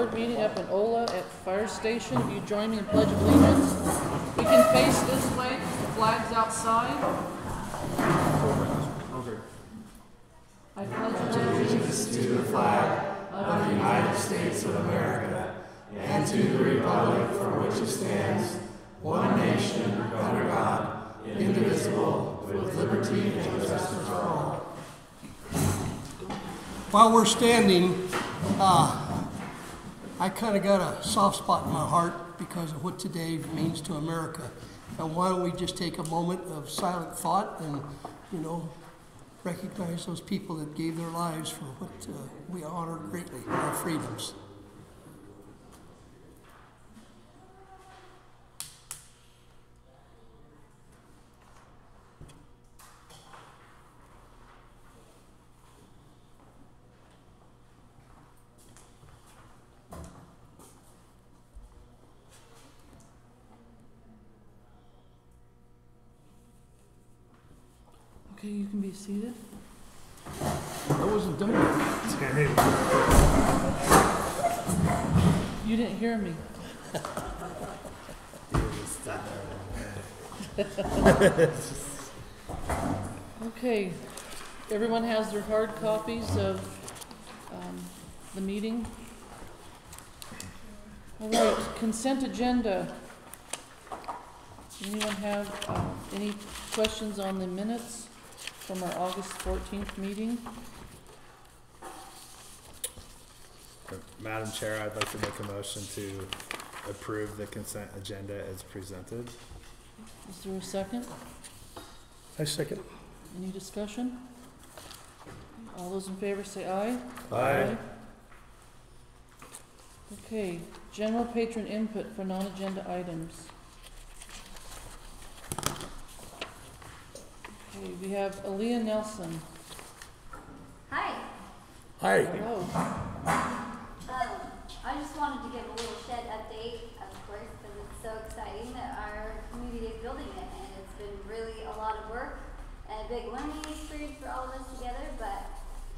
board meeting up in Ola at the fire station. If you join me in Pledge of Allegiance, we can face this way. The flag's outside. Okay. I pledge allegiance to the flag of the United States of America and to the republic for which it stands, one nation under God, indivisible, with liberty and justice for all. While we're standing, I kind of got a soft spot in my heart because of what today means to America. And why don't we just take a moment of silent thought and, recognize those people that gave their lives for what we honor greatly, our freedoms. Okay, you can be seated. I wasn't done yet. You didn't hear me. Okay, everyone has their hard copies of the meeting. All right, consent agenda. Anyone have any questions on the minutes from our August 14th meeting? Madam Chair, I'd like to make a motion to approve the consent agenda as presented. Is there a second? I second. Any discussion? All those in favor say aye. Aye. Okay, general patron input for non-agenda items. Okay, we have Aaliyah Nelson. Hi. Hi. Hello. I just wanted to give a little shed update, of course, because it's so exciting that our community is building it, and it's been really a lot of work and a big learning experience for all of us together, but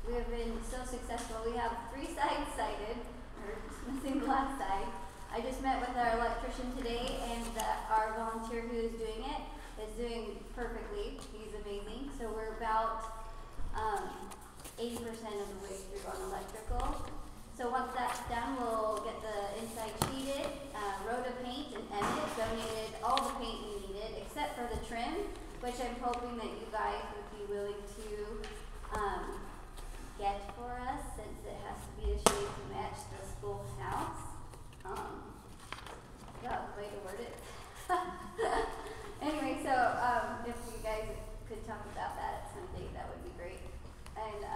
we have been so successful. We have 3 sides sited, or just missing the last side. I just met with our electrician today, and our volunteer who is doing it is doing perfectly. He's amazing. So we're about 80% of the way through on electrical. So once that's done, we'll get the inside sheeted. Rhoda Paint and Emmett donated all the paint we needed, except for the trim, which I'm hoping that you guys would be willing to get for us, since it has to be a shade to match the schoolhouse. That was the way to word it. Anyway, so if you guys could talk about that at some date, that would be great. And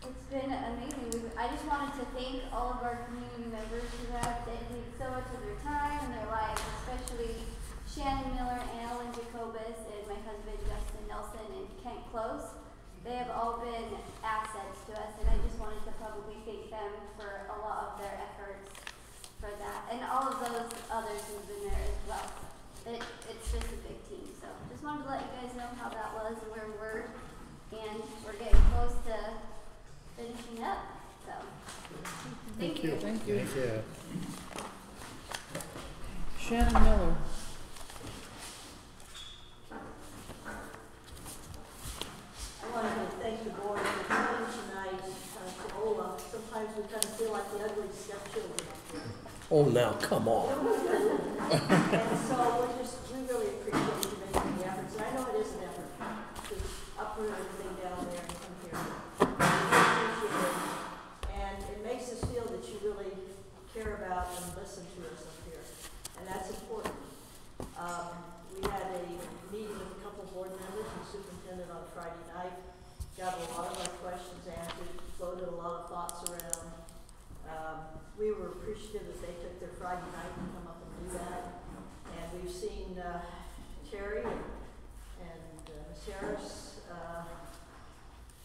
it's been amazing. I just wanted to thank all of our community members who have dedicated so much of their time and their lives, especially Shannon Miller, Annalyn Jacobus, and my husband Justin Nelson and Kent Close. They have all been assets to us, and I just wanted to publicly thank them for a lot of their efforts for that, and all of those others who've been there as well. It's just a big team, so just wanted to let you guys know how that was and where we were, and we're getting close to finishing up. So thank you. Thank you. Thank you. Shannon Miller. I wanted to thank the board for coming tonight to Ola. Sometimes we kind of feel like the ugly stepchildren up here. Oh, now, come on. And so we really appreciate you making the efforts. And I know it is an effort to uproot everything down there and come here. We appreciate it. And it makes us feel that you really care about and listen to us up here. And that's important. We had a meeting with a couple of board members and the superintendent on Friday night. Got a lot of our questions answered, floated a lot of thoughts around. We were appreciative that they took their Friday night to come up and do that. And we've seen Terry and Ms. Harris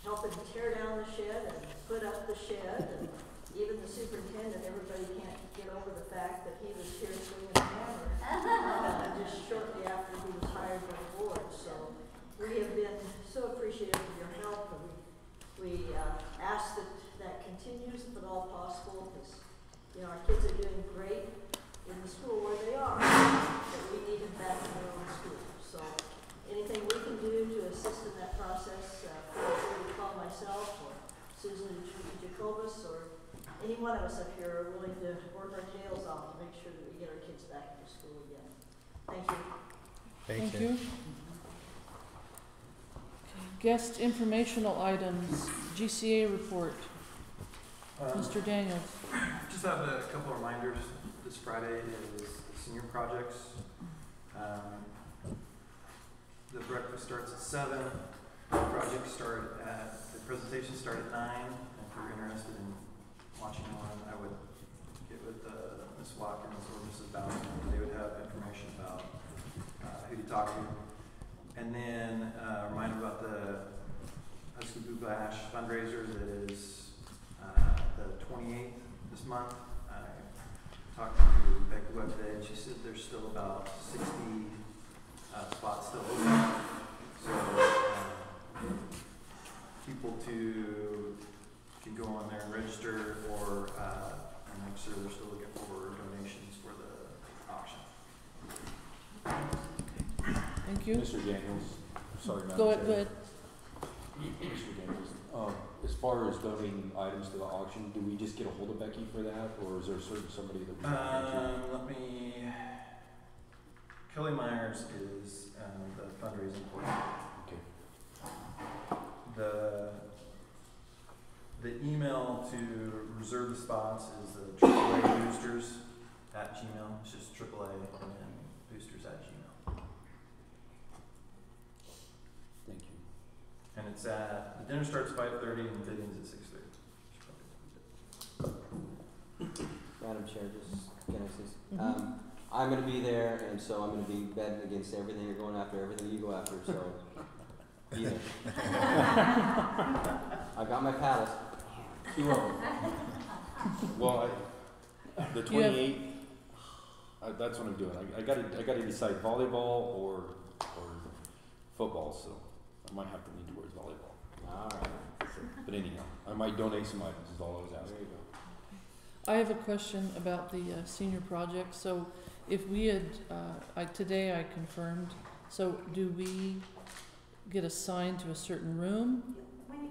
helping tear down the shed and put up the shed. And even the superintendent, everybody can't get over the fact that he was here swinging a hammer just shortly after he was hired by the board. So we have been so appreciative of your help. And we ask that continues, if at all possible, to You know, our kids are doing great in the school where they are, but we need them back in their own school. So anything we can do to assist in that process, feel free to call myself or Susan Jacobus or any one of us up here are willing to work our tails off to make sure that we get our kids back to school again. Thank you. Thank you. Guest informational items, GCA report. Mr. Daniels. Just have a couple of reminders. This Friday is senior projects. The breakfast starts at 7. The presentations start at 9. If you're interested in watching one, I would get with Ms. Watkins or Mrs. Bowden. They would have information about who to talk to. And then a reminder about the High School Boo Bash fundraiser that is the 28th this month. I talked to Becky Webb today, and she said there's still about 60 spots still open. So people can go on there and register, or and make sure they're still looking for donations for the auction. Thank you. Mr. Daniels, sorry, Madam Go Chair. ahead. Mr. Daniels, as far as donating items to the auction, do we just get a hold of Becky for that, or is there somebody that we can Kelly Myers is the fundraising coordinator. Okay. The email to reserve the spots is the AAA boosters at Gmail. It's just AAA and then boosters at Gmail. Thank you. And it's the dinner starts 5:30 and bidding's at 6:30. Madam Chair, can I say? I'm going to be there, and so I'm going to be betting against everything you're going after, everything you go after. So, be there. I've got my paddles. 2 of them. Well, the 28th, that's what I'm doing. I got to decide volleyball or football. So I might have to lean towards volleyball. All right. But anyhow, I might donate some items. Is all I was asking. There you go. I have a question about the senior project. So if we had, today I confirmed, so do we get assigned to a certain room?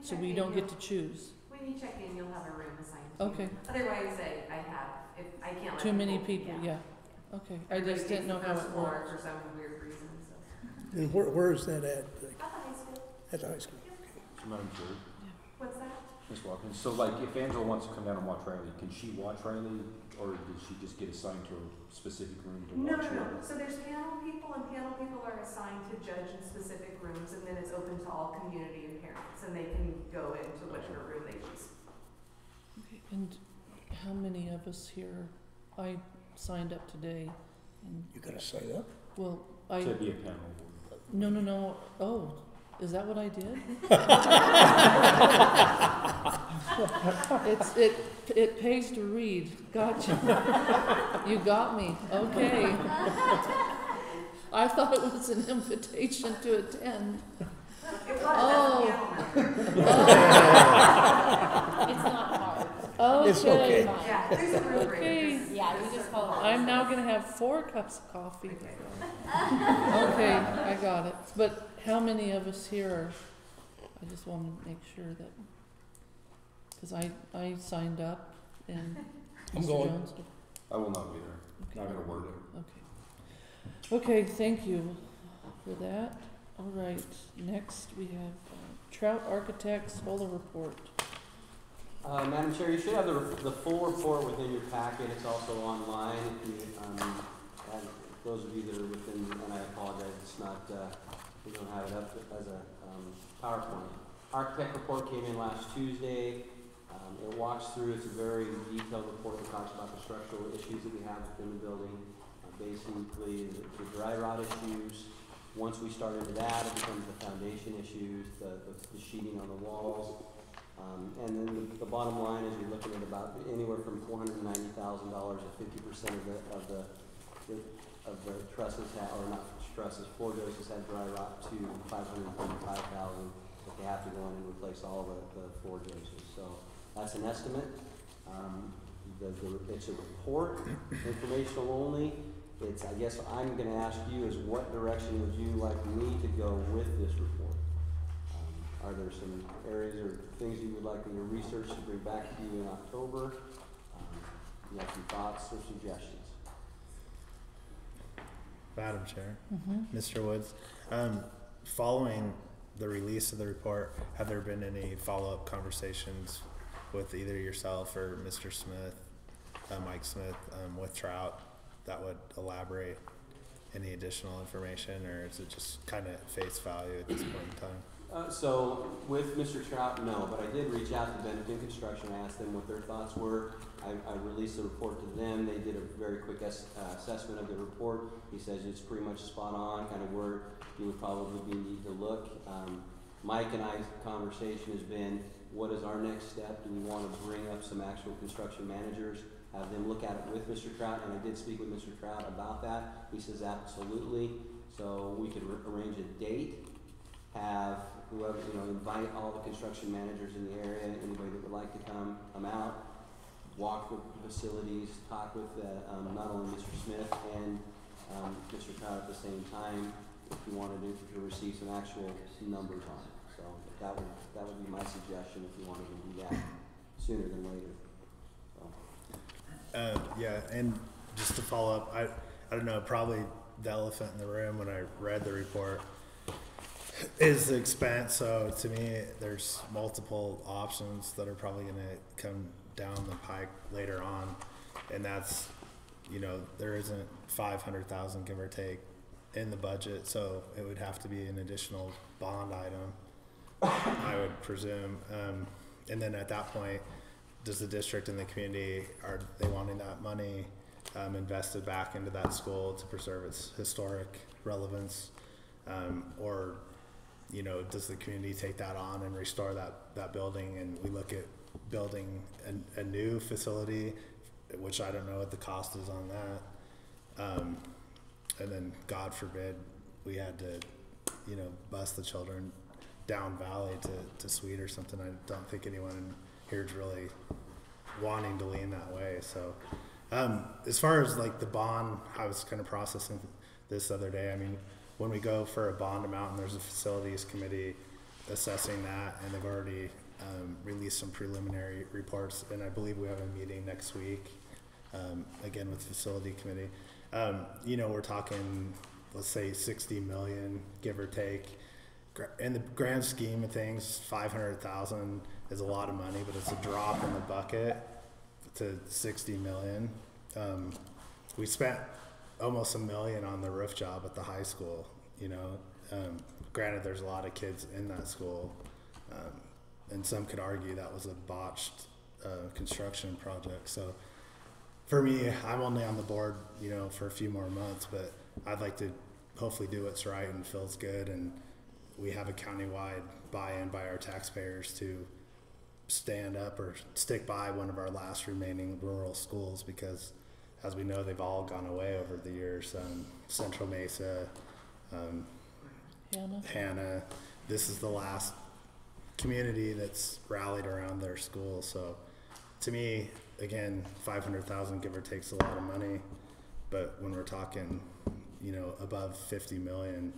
So we don't get to choose? When you check in, you'll have a room assigned to Okay. you. Otherwise, I can't let Too many people, yeah. Okay, I Everybody just didn't know takes how the it first floor works. for some weird reason, so. And where is that at? At the high school. At the high school? So Madam Chair, What's that? Ms. Watkins. So like, if Angela wants to come down and watch Riley, can she watch Riley, or does she just get assigned to a specific room to No. watch her? So there's panel people, and panel people are assigned to judge in specific rooms, and then it's open to all community and parents, and they can go into whichever room they choose. Okay, and how many of us here, I signed up today, and, You gotta sign up? well, To be a panel. no, oh, is that what I did? It pays to read, gotcha. You got me, okay. I thought it was an invitation to attend. It was, Oh. that's the panel member. It's not hard. Okay. It's okay. Yeah, there's a rubric. Okay. Yeah, you just follow. I'm now gonna have 4 cups of coffee. Okay, I got it. But how many of us here are, I just want to make sure that, because I signed up and I'm Mr. going. Jones. I will not be there. Not gonna work. Okay. Okay, thank you for that. All right, next we have Trout Architects Solar Report. Madam Chair, you should have the full report within your packet. It's also online. If you, and those of you that are within, and I apologize, it's not, we don't have it up as a PowerPoint. Architect report came in last Tuesday. It walks through, it's a very detailed report that talks about the structural issues that we have within the building. Basically, the dry rot issues. Once we start into that, it becomes the foundation issues, the sheeting on the walls. And then the bottom line is you're looking at about anywhere from $490,000 to 50% of the trusses or not trusses, floor joists had dry rot to $535,000 if they have to go in and replace all the floor joists. So that's an estimate. it's a report, informational only. I guess I'm gonna ask you is what direction would you like me to go with this report? Are there some areas or things you would like me to research to bring back to you in October? You have some thoughts or suggestions? Madam Chair, Mm-hmm. Mr. Woods, following the release of the report, have there been any follow-up conversations with either yourself or Mr. Smith, Mike Smith, with Trout that would elaborate any additional information, or is it just kind of face value at this point in time? So with Mr. Trout, no, but I did reach out to Bennington Construction. I asked them what their thoughts were. I released the report to them. They did a very quick assessment of the report. He says it's pretty much spot on, kind of where you would probably need to look. Mike and I's conversation has been, what is our next step? Do we want to bring up some actual construction managers, have them look at it with Mr. Trout? And I did speak with Mr. Trout about that. He says absolutely. So we could arrange a date, have whoever, invite all the construction managers in the area, anybody that would like to come out, walk the facilities, talk with not only Mr. Smith and Mr. Trout at the same time, if you wanted to receive some actual numbers on it. So that would be my suggestion if you wanted to do that sooner than later. So. Yeah, and just to follow up, I don't know, probably the elephant in the room when I read the report is the expense. So to me, there's multiple options that are probably going to come down the pike later on, and that's, there isn't 500,000 give or take in the budget, so it would have to be an additional bond item, I would presume. And then at that point, does the district and the community, are they wanting that money invested back into that school to preserve its historic relevance, or does the community take that on and restore that building, and we look at building a new facility, which I don't know what the cost is on that, and then God forbid we had to bus the children down valley to Sweet or something. I don't think anyone here is really wanting to lean that way. So as far as like the bond, I was kind of processing this other day. I mean, when we go for a bond amount and there's a facilities committee assessing that, and they've already released some preliminary reports, and I believe we have a meeting next week, again with the facility committee. We're talking, let's say 60 million, give or take. In the grand scheme of things, 500,000 is a lot of money, but it's a drop in the bucket to 60 million. We spent almost $1 million on the roof job at the high school, granted there's a lot of kids in that school, and some could argue that was a botched construction project. So for me, I'm only on the board, for a few more months, but I'd like to hopefully do what's right and feels good, and we have a countywide buy-in by our taxpayers to stand up or stick by one of our last remaining rural schools, because as we know, they've all gone away over the years. Central Mesa, Hannah, this is the last community that's rallied around their school. So to me, again, 500,000 give or takes a lot of money, but when we're talking, above 50 million,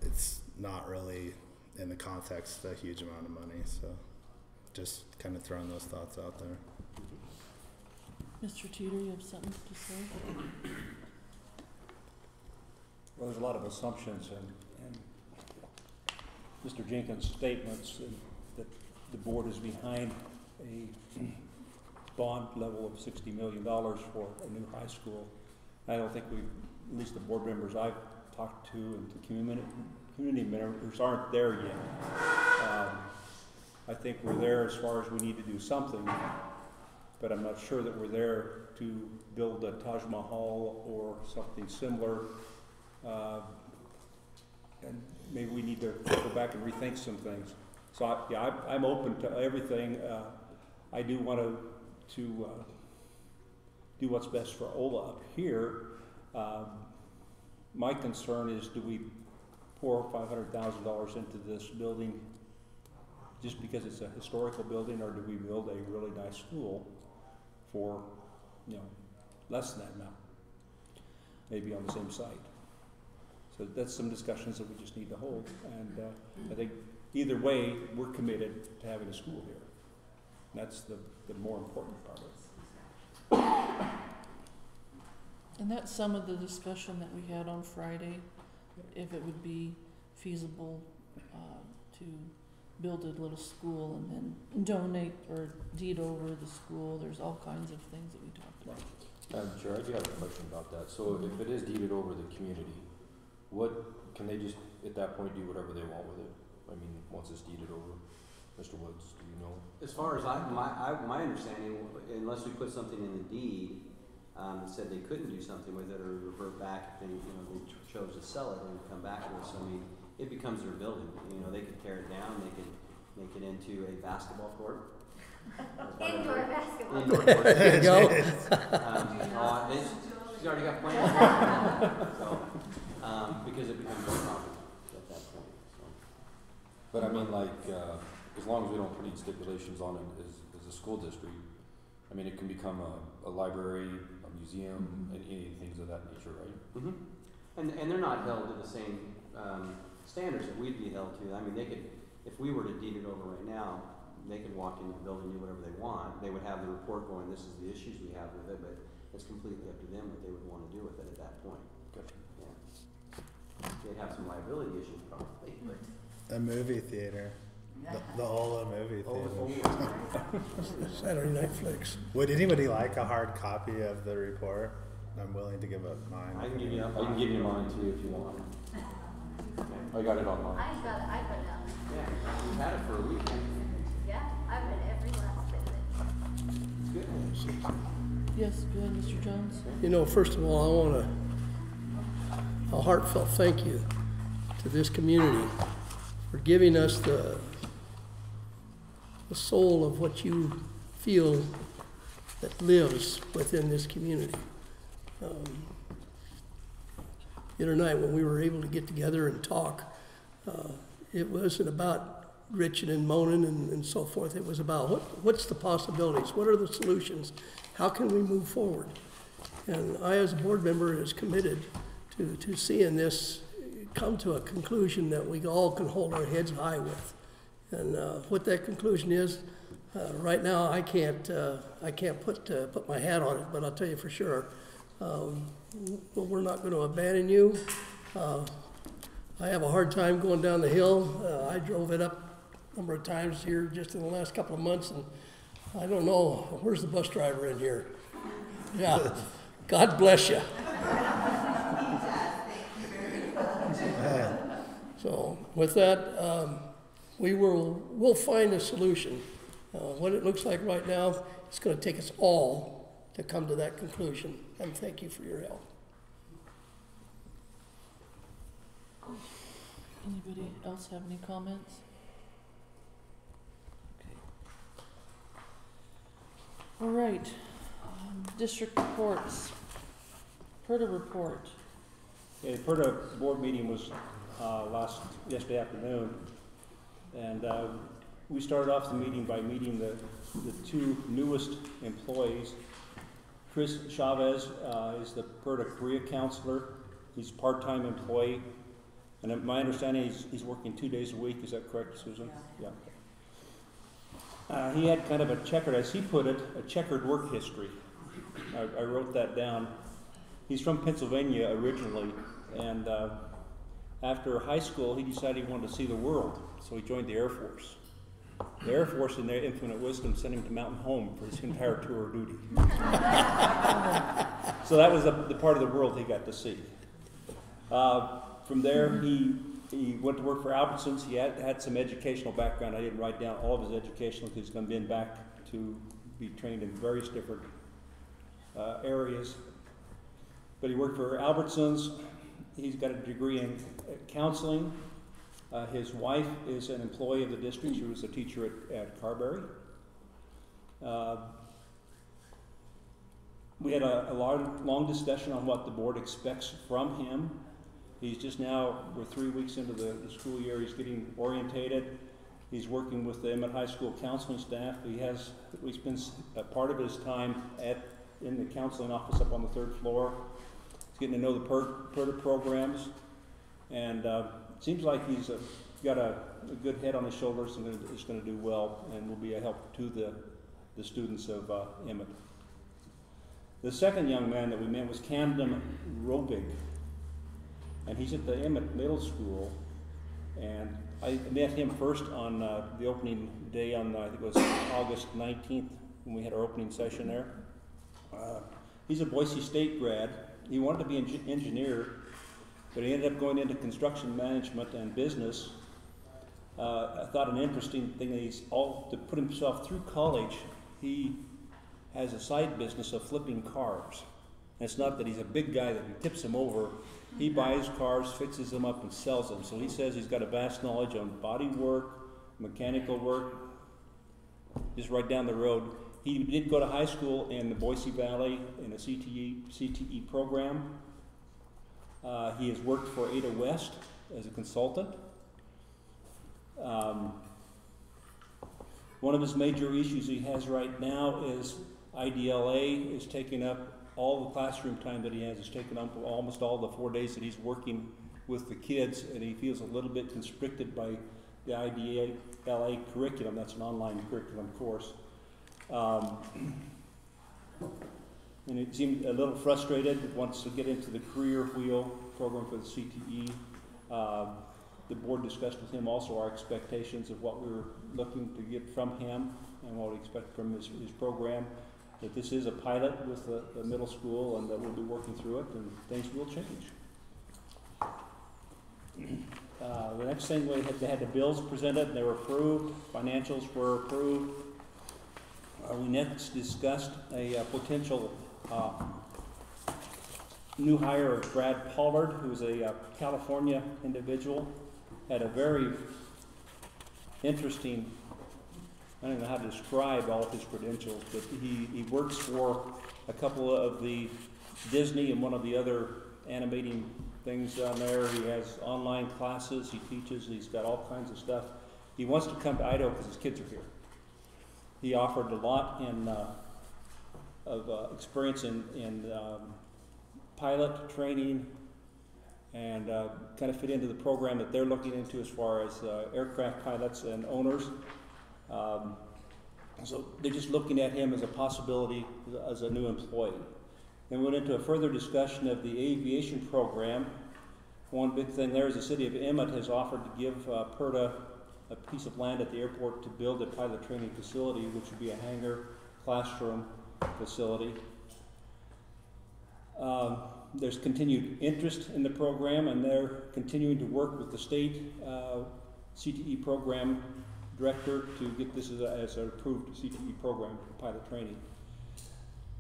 it's not really in the context a huge amount of money. So just kind of throwing those thoughts out there. Mr. Teeter, you have something to say? Well, there's a lot of assumptions and Mr. Jenkins' statements that the board is behind a bond level of $60 million for a new high school. I don't think at least the board members I've talked to and the community members aren't there yet. I think we're there as far as we need to do something, but I'm not sure that we're there to build a Taj Mahal or something similar. And maybe we need to go back and rethink some things. So I'm open to everything. I do want to do what's best for Ola up here. My concern is, do we pour $500,000 into this building just because it's a historical building, or do we build a really nice school for, less than that amount, maybe on the same site. So that's some discussions that we just need to hold, and I think either way, we're committed to having a school here. And that's the more important part of it. And that's some of the discussion that we had on Friday, if it would be feasible to build a little school and then donate or deed over the school. There's all kinds of things that we talked about. Madam Chair, I do have a question about that. So if it is deeded over the community, what can they just at that point do whatever they want with it? I mean, once it's deeded over, Mr. Woods, do you know? As far as my understanding, unless we put something in the deed that said they couldn't do something with it or revert back if they, they chose to sell it and come back to us. I mean, it becomes their building. They could tear it down. They could make it into a basketball court. Indoor basketball. Indoor court. There you go. She's already got plans. So, because it becomes their property at that point. So. But I mean, as long as we don't put any stipulations on it as a school district, I mean, it can become a library, a museum, and any things of that nature, right? Mm-hmm. And they're not held to the same standards that we'd be held to. I mean, they could, if we were to deed it over right now, they could walk into the building and do whatever they want. They would have the report going, this is the issues we have with it, but it's completely up to them what they would want to do with it at that point. Gotcha. Yeah. They'd have some liability issues probably, but. A movie theater. The Ola movie theater. Saturday Night Flicks. Would anybody like a hard copy of the report? I'm willing to give up mine. I can give you mine too if you want. I got it online. I got it on. Yeah, we've had it for a week. Yeah, I've read every last bit of it. It's good. Yes, go ahead, Mr. Jones. First of all, I want a heartfelt thank you to this community for giving us the soul of what you feel that lives within this community. The other night when we were able to get together and talk, it wasn't about bitching and moaning and so forth. It was about what's the possibilities? What are the solutions? How can we move forward? And I, as a board member, is committed to seeing this come to a conclusion that we all can hold our heads high with. And what that conclusion is, right now I can't put my hat on it, but I'll tell you for sure, we're not going to abandon you. I have a hard time going down the hill. I drove it up a number of times here just in the last couple of months, and I don't know, where's the bus driver in here? Yeah, God bless you. So with that, we'll find a solution. What it looks like right now, it's going to take us all to come to that conclusion. And thank you for your help. Anybody else have any comments? Okay. All right. District reports. PERTA report. Okay, the PERTA board meeting was yesterday afternoon, and we started off the meeting by meeting the two newest employees. Chris Chavez is the PERTA career counselor. He's a part-time employee, and my understanding he's working 2 days a week. Is that correct, Susan? Yeah. He had kind of a checkered, as he put it, a checkered work history. I wrote that down. He's from Pennsylvania originally, and after high school, he decided he wanted to see the world, so he joined the Air Force. The Air Force, in their infinite wisdom, sent him to Mountain Home for his entire tour of duty. So that was the part of the world he got to see. From there, he went to work for Albertsons. He had some educational background. I didn't write down all of his educational because he's going to be back to be trained in various different areas. But he worked for Albertsons. He's got a degree in counseling. His wife is an employee of the district. She was a teacher at Carberry. We had a long discussion on what the board expects from him. He's just now, we're 3 weeks into the school year, he's getting orientated. He's working with the Emmett High School counseling staff. He spends a part of his time in the counseling office up on the 3rd floor. He's getting to know the PERTA programs, and it seems like he's got a good head on his shoulders and is going to do well and will be a help to the students of Emmett. The second young man that we met was Camden Robig, and he's at the Emmett Middle School, and I met him first on the opening day on, I think it was August 19th, when we had our opening session there. He's a Boise State grad. He wanted to be an engineer, but he ended up going into construction management and business. I thought an interesting thing that to put himself through college, he has a side business of flipping cars. And it's not that he's a big guy that he tips them over. He buys cars, fixes them up, and sells them. So he says he's got a vast knowledge on body work, mechanical work, just right down the road. He did go to high school in the Boise Valley in a CTE program. He has worked for Ada West as a consultant. One of his major issues he has right now is IDLA is taking up all the classroom time that he has. Is taking up almost all the 4 days that he's working with the kids, and he feels a little bit constricted by the IDLA curriculum. That's an online curriculum course. And it seemed a little frustrated, wants to get into the career wheel program for the CTE. The board discussed with him also our expectations of what we were looking to get from him and what we expect from his program. That this is a pilot with the middle school, and that we'll be working through it, and things will change. The next thing, they had the bills presented, and they were approved. Financials were approved. We next discussed a potential new hire of Brad Pollard, who's a California individual. Had a very interesting, I don't know how to describe all of his credentials, but he works for a couple of the Disney and one of the other animating things down there. He has online classes, he teaches, he's got all kinds of stuff. He wants to come to Idaho because his kids are here. He offered a lot of experience in pilot training, and kind of fit into the program that they're looking into as far as aircraft pilots and owners. So they're just looking at him as a possibility as a new employee. Then we went into a further discussion of the aviation program. One big thing there is the city of Emmett has offered to give PERTA a piece of land at the airport to build a pilot training facility, which would be a hangar classroom facility. There's continued interest in the program, and they're continuing to work with the state CTE program director to get this as an approved CTE program for pilot training.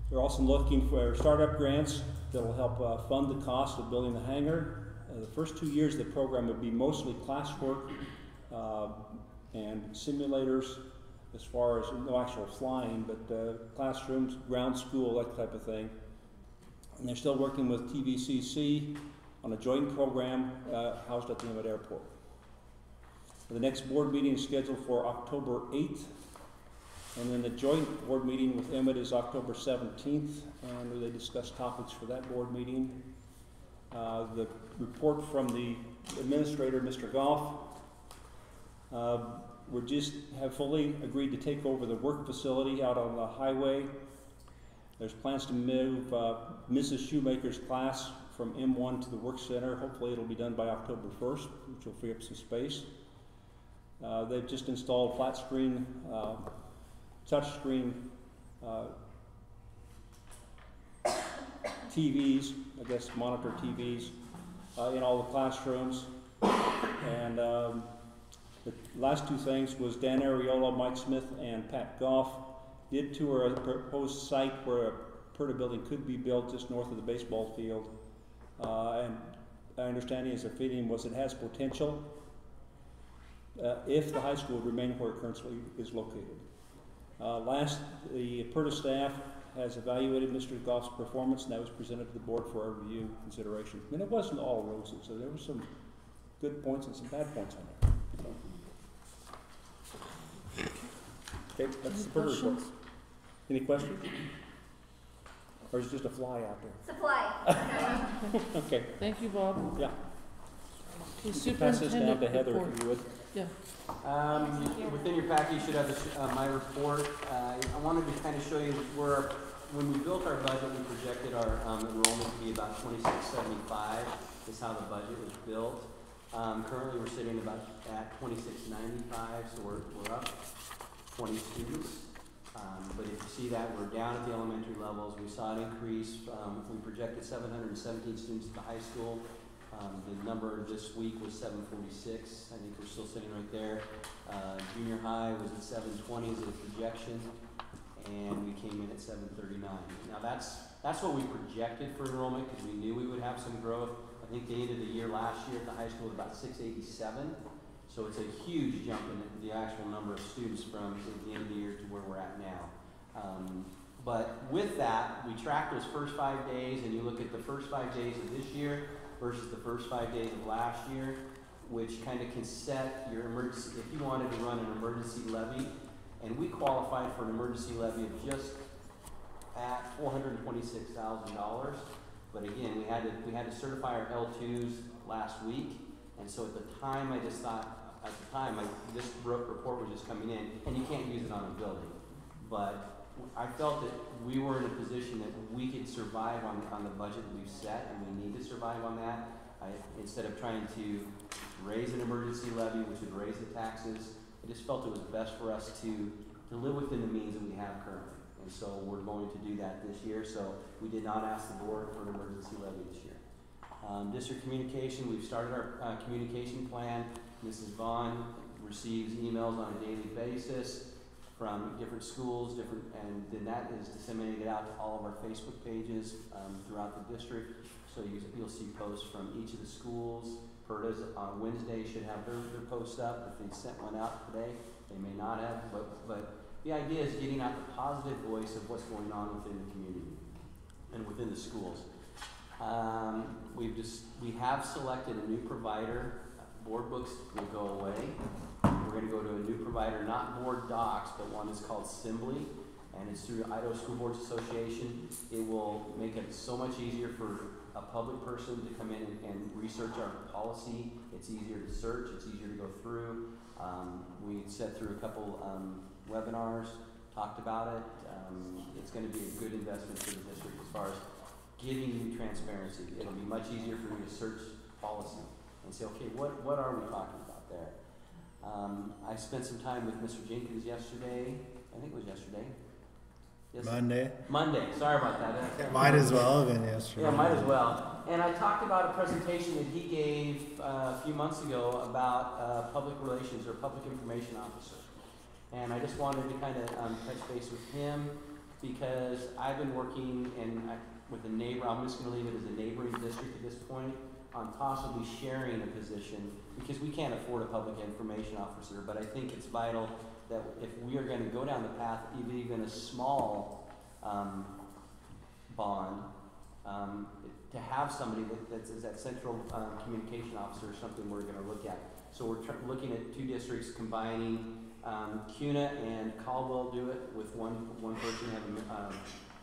They're also looking for startup grants that will help fund the cost of building the hangar. The first 2 years of the program would be mostly classwork and simulators, as far as no actual flying, but classrooms, ground school, that type of thing. And they're still working with TVCC on a joint program housed at the Emmett Airport. The next board meeting is scheduled for October 8th, and then the joint board meeting with Emmett is October 17th, and they discuss topics for that board meeting. The report from the administrator, Mr. Goff, we just have fully agreed to take over the work facility out on the highway. There's plans to move Mrs. Shoemaker's class from M1 to the work center. Hopefully it'll be done by October 1st, which will free up some space. They've just installed flat screen, touch screen TVs, I guess monitor TVs, in all the classrooms. And the last two things was Dan Ariola, Mike Smith, and Pat Goff did tour a proposed site where a PERTA building could be built just north of the baseball field. And our understanding is their feeling was it has potential if the high school would remain where it currently is located. The PERTA staff has evaluated Mr. Goff's performance, and that was presented to the board for our review consideration. And it wasn't all roses, so there were some good points and some bad points on there. Okay, that's Any the Porter report. questions? Any questions? Or is it just a fly out there? Supply. Okay, Thank you, Bob. yeah. The You can pass this down superintendent to Heather report. if you would. Within your packet, you should have my report. I wanted to kind of show you where, when we built our budget, we projected our enrollment to be about 2675 is how the budget was built. Currently, we're sitting at 2695, so we're up 20 students. But if you see that, we're down at the elementary levels. We saw an increase. We projected 717 students at the high school. The number this week was 746. I think we're still sitting right there. Junior high was at 720 as a projection, and we came in at 739. Now that's what we projected for enrollment because we knew we would have some growth. I think the end of the year last year at the high school was about 687. So it's a huge jump in the actual number of students from the end of the year to where we're at now. But with that, we tracked those first 5 days, and you look at the first 5 days of this year versus the first 5 days of last year, which kind of can set your emergency, if you wanted to run an emergency levy, and we qualified for an emergency levy of just at $426,000. But again, we had to certify our L2s last week, and so at the time, I just thought, this report was just coming in, and you can't use it on a building. But I felt that we were in a position that we could survive on the budget that we've set, and we need to survive on that. Instead of trying to raise an emergency levy, which would raise the taxes, I just felt it was best for us to live within the means that we have currently. And so we're going to do that this year. So we did not ask the board for an emergency levy this year. District communication, we've started our communication plan. Mrs. Vaughn receives emails on a daily basis from different schools, and then that is disseminated out to all of our Facebook pages throughout the district. So you'll see posts from each of the schools. PERDA's on Wednesday should have their post up. If they sent one out today, they may not have, but the idea is getting out the positive voice of what's going on within the community and within the schools. We have selected a new provider. Board books will go away. We're going to go to a new provider, not Board Docs, but one that's called Assembly, and it's through the Idaho School Boards Association. It will make it so much easier for a public person to come in and research our policy. It's easier to search. It's easier to go through. We sat through a couple webinars, talked about it. It's going to be a good investment for the district as far as giving you transparency. It'll be much easier for you to search policy and say, okay, what are we talking about there? I spent some time with Mr. Jenkins yesterday. I think it was yesterday. Yes, Monday. Sorry about that. Might as well have been yesterday. Yeah, might as well. And I talked about a presentation that he gave a few months ago about public relations or public information officer. And I just wanted to kind of touch base with him because I've been working with a neighbor. I'm just going to leave it as a neighboring district at this point on possibly sharing a position because we can't afford a public information officer. But I think it's vital that if we are going to go down the path of even a small bond, to have somebody that's that central communication officer is something we're going to look at. So we're looking at two districts combining. CUNA and Caldwell do it with one person, have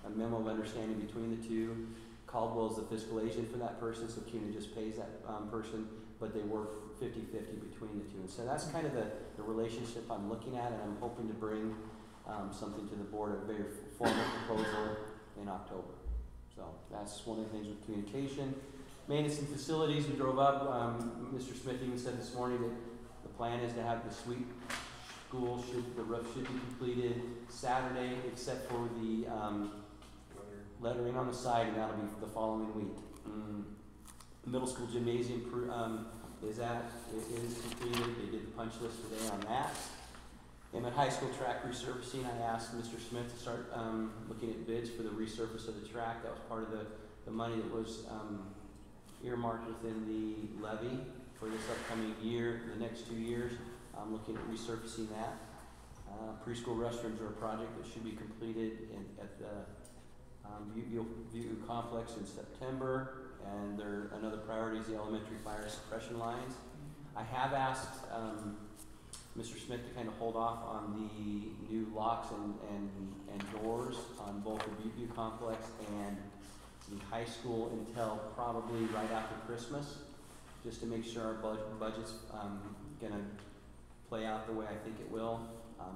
a memo of understanding between the two. Caldwell is the fiscal agent for that person, so CUNA just pays that person, but they work 50-50 between the two. And so that's kind of the relationship I'm looking at, and I'm hoping to bring something to the board, a very formal proposal in October. So that's one of the things with communication. Maintenance and facilities, we drove up. Mr. Smith even said this morning that the plan is to have the suite school, the roof should be completed Saturday, except for the lettering on the side, and that'll be for the following week. The middle school gymnasium is completed. They did the punch list today on that. Emmett High School track resurfacing, I asked Mr. Smith to start looking at bids for the resurface of the track. That was part of the money that was earmarked within the levy for this upcoming year, the next 2 years. I'm looking at resurfacing that. Preschool restrooms are a project that should be completed at the View Complex in September, and another priority is the elementary fire suppression lines. I have asked Mr. Smith to kind of hold off on the new locks and doors on both the View complex and the high school until probably right after Christmas, just to make sure our budget's gonna play out the way I think it will.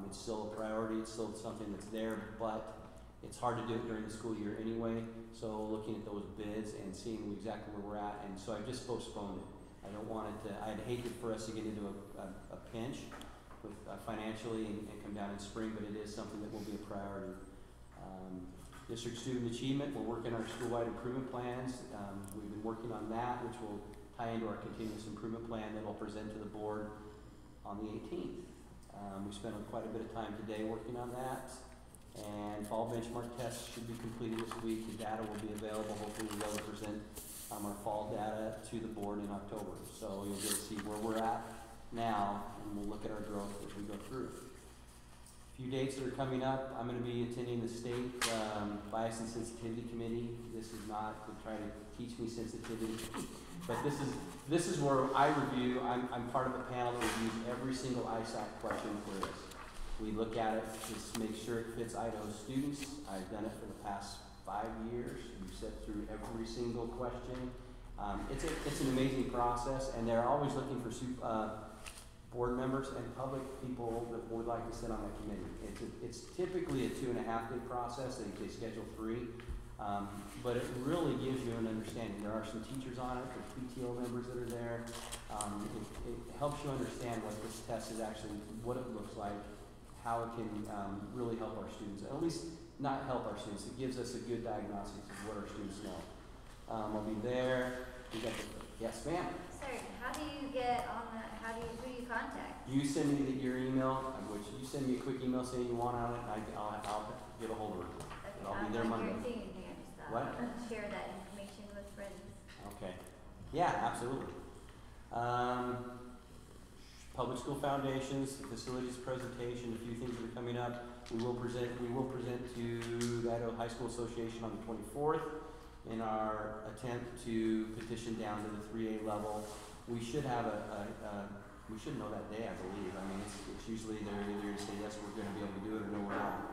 It's still a priority, it's still something that's there, but it's hard to do it during the school year anyway. So looking at those bids and seeing exactly where we're at, and so I've just postponed it. I don't want it to, I'd hate for us to get into a pinch with financially and come down in spring, but it is something that will be a priority. District student achievement, we're working our school-wide improvement plans. We've been working on that, which will tie into our continuous improvement plan that we'll present to the board on the 18th. We spent quite a bit of time today working on that. And fall benchmark tests should be completed this week. The data will be available. Hopefully we'll be able to present our fall data to the board in October. So you'll get to see where we're at now, and we'll look at our growth as we go through. A few dates that are coming up. I'm going to be attending the state bias and sensitivity committee. This is not to try to teach me sensitivity, but this is where I review. I'm part of a panel that reviews every single ISAC question for this. We look at it to make sure it fits Idaho students. I've done it for the past 5 years. We've sat through every single question. It's an amazing process, and they're always looking for board members and public people that would like to sit on that committee. It's typically a 2.5-day process. They schedule 3, but it really gives you an understanding. There are some teachers on it, there's PTO members that are there. It helps you understand what this test is actually, what it looks like, how it can really help our students, at least not help our students. It gives us a good diagnosis of what our students know. I'll be there. We got yes, ma'am. Sir, how do you get on the? Who do you contact? You send me your email, which you send me a quick email saying you want on it. I'll get a hold of her. Okay, I'll be there Monday. What? Share that information with friends. Okay. Yeah, absolutely. Public school foundations, facilities presentation, a few things that are coming up. We will present to the Idaho High School Association on the 24th in our attempt to petition down to the 3A level. We should have we should know that day, I believe. I mean, it's usually they're either going to say yes, we're going to be able to do it, or no, we're not.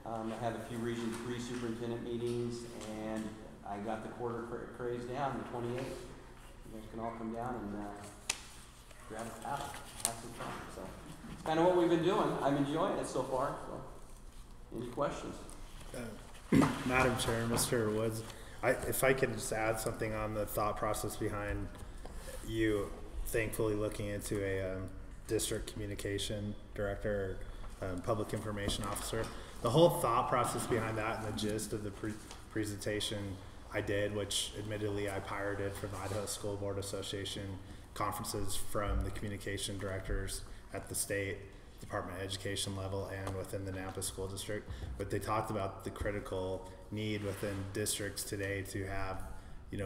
I have a few Region 3 superintendent meetings, and I got the quarter craze down, the 28th. You guys can all come down and grab a paddle, have some fun. So it's kind of what we've been doing. I'm enjoying it so far. So, any questions? Madam Chair, Mr. Woods, if I could just add something on the thought process behind you thankfully looking into a district communication director or public information officer. The whole thought process behind that and the gist of the presentation I did, which admittedly I pirated from the Idaho School Board Association conferences from the communication directors at the state Department of Education level and within the Nampa School District. But they talked about the critical need within districts today to have,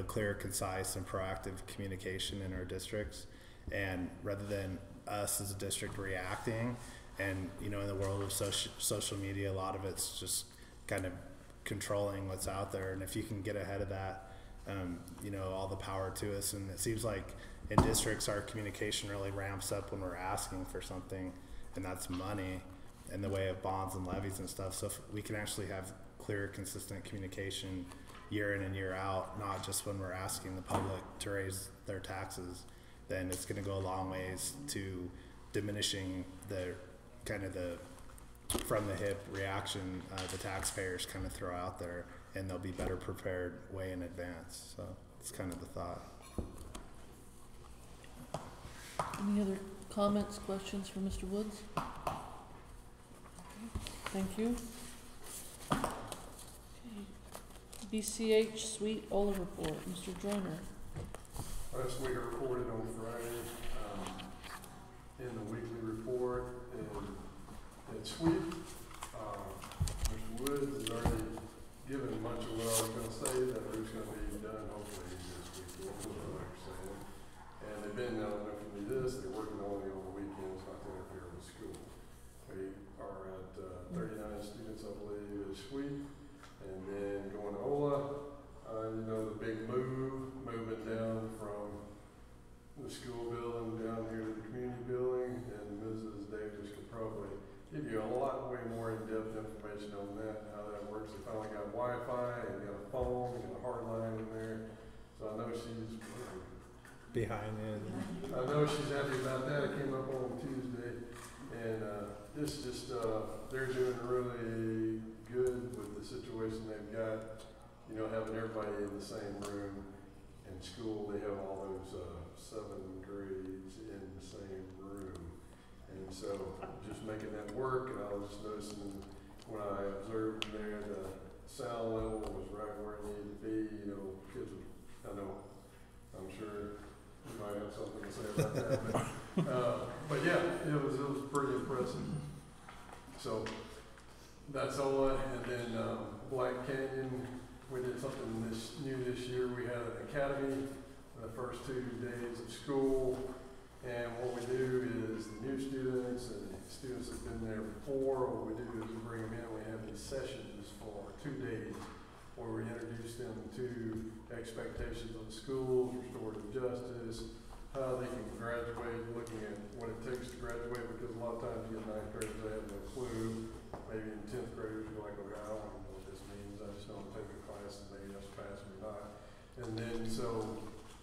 clear, concise, and proactive communication in our districts. And rather than us as a district reacting, and in the world of social media, a lot of it's just kind of controlling what's out there. And if you can get ahead of that, all the power to us. And it seems like in districts, our communication really ramps up when we're asking for something, and that's money in the way of bonds and levies and stuff. So if we can actually have clear, consistent communication year in and year out, not just when we're asking the public to raise their taxes, then it's going to go a long ways to diminishing the kind of the from the hip reaction the taxpayers kind of throw out there, and they'll be better prepared way in advance. So it's kind of the thought. Any other comments, questions for Mr. Woods? Thank you. Okay. BCH Suite Ola report, Mr. Joyner. Last week I reported on Friday in the weekly report, and Suite, Mr. Woods has already given much of what I was going to say. That roof's going to be done hopefully this week, like you're saying. And they've been not only for me this, they're working on it over the weekends, not to interfere with school. We are at 39 students, I believe, this week. And then going to Ola, the big moving down from the school building down here to the community building, and Mrs. finally got Wi-Fi and got a phone and a hard line in there. So I know she's Behind it. I know she's happy about that. It came up on Tuesday, and it's just they're doing really good with the situation they've got. You know, having everybody in the same room. In school, they have all those 7 grades in the same room, and so just making that work. And I was just noticing when I observed there, the sound level was right where it needed to be. You know, kids. I know. I'm sure. You might have something to say about that, but yeah, it was pretty impressive. So that's all. And then Black Canyon, we did something new this year. We had an academy the first 2 days of school, and what we do is the new students and the students that've been there before. What we do is we bring them in. We have these sessions for 2 days where we introduce them to expectations of the schools, restorative justice, how they can graduate, looking at what it takes to graduate, because a lot of times you get 9th graders, they have no clue. Maybe in 10th graders, you're like, okay, I don't even know what this means. I just know I'm taking a class and maybe that's pass or not. And then so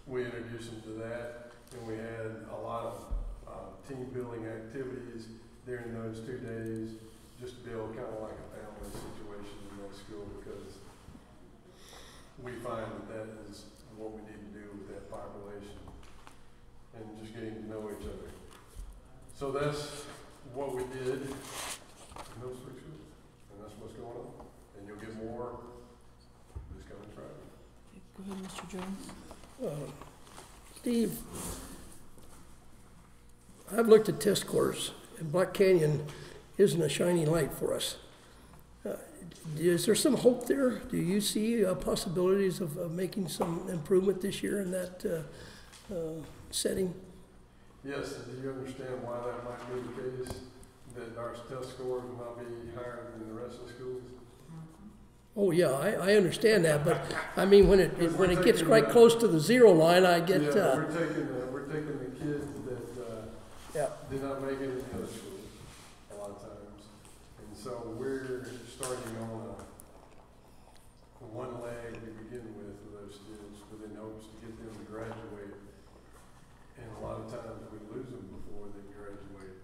we introduced them to that, and we had a lot of team building activities during those 2 days, just to build kind of like a family situation in that school, because we find that is what we need to do with that population and just getting to know each other. So that's what we did in those 3 schools, and that's what's going on. And you'll get more this coming Friday. Go ahead, Mr. Jones. Steve, I've looked at test scores, and Black Canyon isn't a shining light for us. Is there some hope there? Do you see possibilities of making some improvement this year in that setting? Yes, and do you understand why that might be the case? That our test scores will not be higher than the rest of the schools? Oh yeah, I understand that, but I mean when it gets quite close to the 0 line, I get. Yeah, we're taking the kids that did not make it in the other schools a lot of times, and so we're starting on one leg to begin with those students, within hopes to get them to graduate. And a lot of times we lose them before they graduate.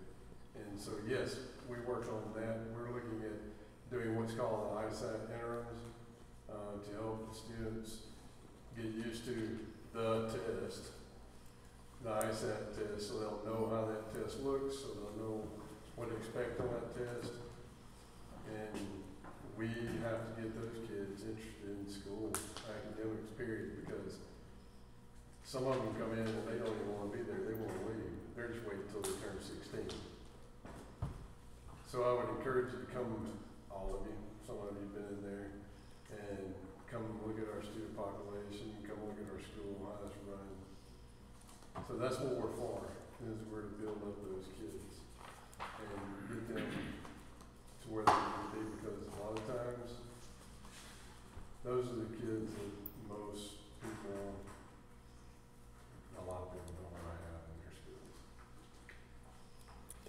And so yes, we work on that. We're looking at doing what's called an ISAT interims to help the students get used to the test, the ISAT test, so they'll know how that test looks, so they'll know what to expect on that test. And we have to get those kids interested in school, academics, period, because some of them come in and they don't even want to be there. They want to leave. They're just waiting until they turn 16. So I would encourage you to come, all of you, some of you have been in there, and come look at our student population, come look at our school, how it's run. So that's what we're for, is we're to build up those kids and get them to where they need to be, because a lot of times those are the kids that most people, a lot of people don't want to have in their schools.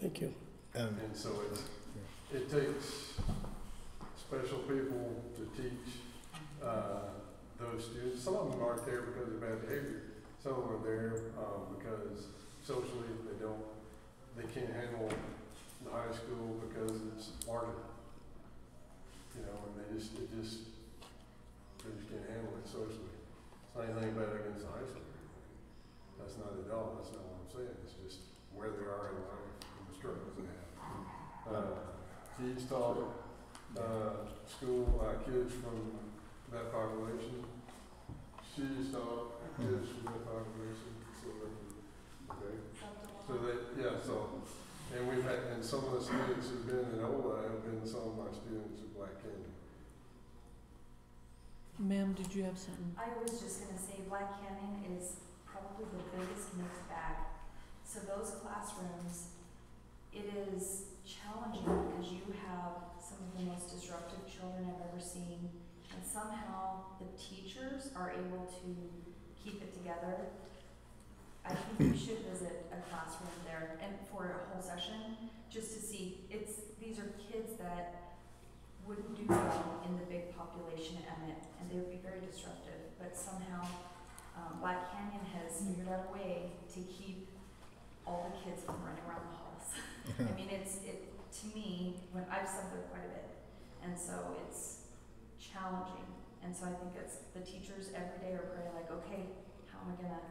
Thank you. And so it takes special people to teach those students. Some of them aren't there because of bad behavior. Some of them are there because socially they can't handle the high school because it's larger. You know, and they just can't handle it socially. It's not anything bad against the high school. That's not at all. That's not what I'm saying. It's just where they are in life and the struggles they have. He's taught school kids from that population. She's taught kids from that population. So okay. So and we've had, and some of the students who've been in OLA have been some of my students at Black Canyon. Ma'am, did you have something? I was just gonna say Black Canyon is probably the biggest mixed bag. So those classrooms, it is challenging because you have some of the most disruptive children I've ever seen, and somehow the teachers are able to keep it together. I think you should visit a classroom there and for a whole session just to see. These are kids that wouldn't do well in the big population at Emmett, and they would be very disruptive, but somehow, Black Canyon has figured out a way to keep all the kids from running around the halls. I mean, to me, when I've subbed there quite a bit, and so it's challenging, and so I think it's, the teachers every day are probably like, okay, how am I gonna,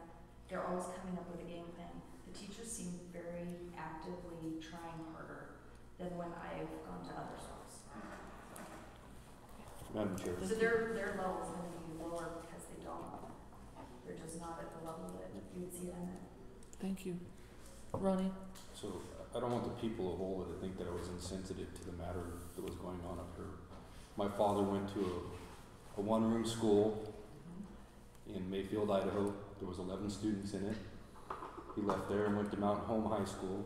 they're always coming up with a game plan. The teachers seem very actively trying harder than when I've gone to other schools. Madam Chair. So their level is gonna be lower because they're just not at the level that you would see it in it. Thank you. Ronnie? So I don't want the people of Ola to think that I was insensitive to the matter that was going on up here. My father went to a one-room school in Mayfield, Idaho. There was 11 students in it. He left there and went to Mountain Home High School,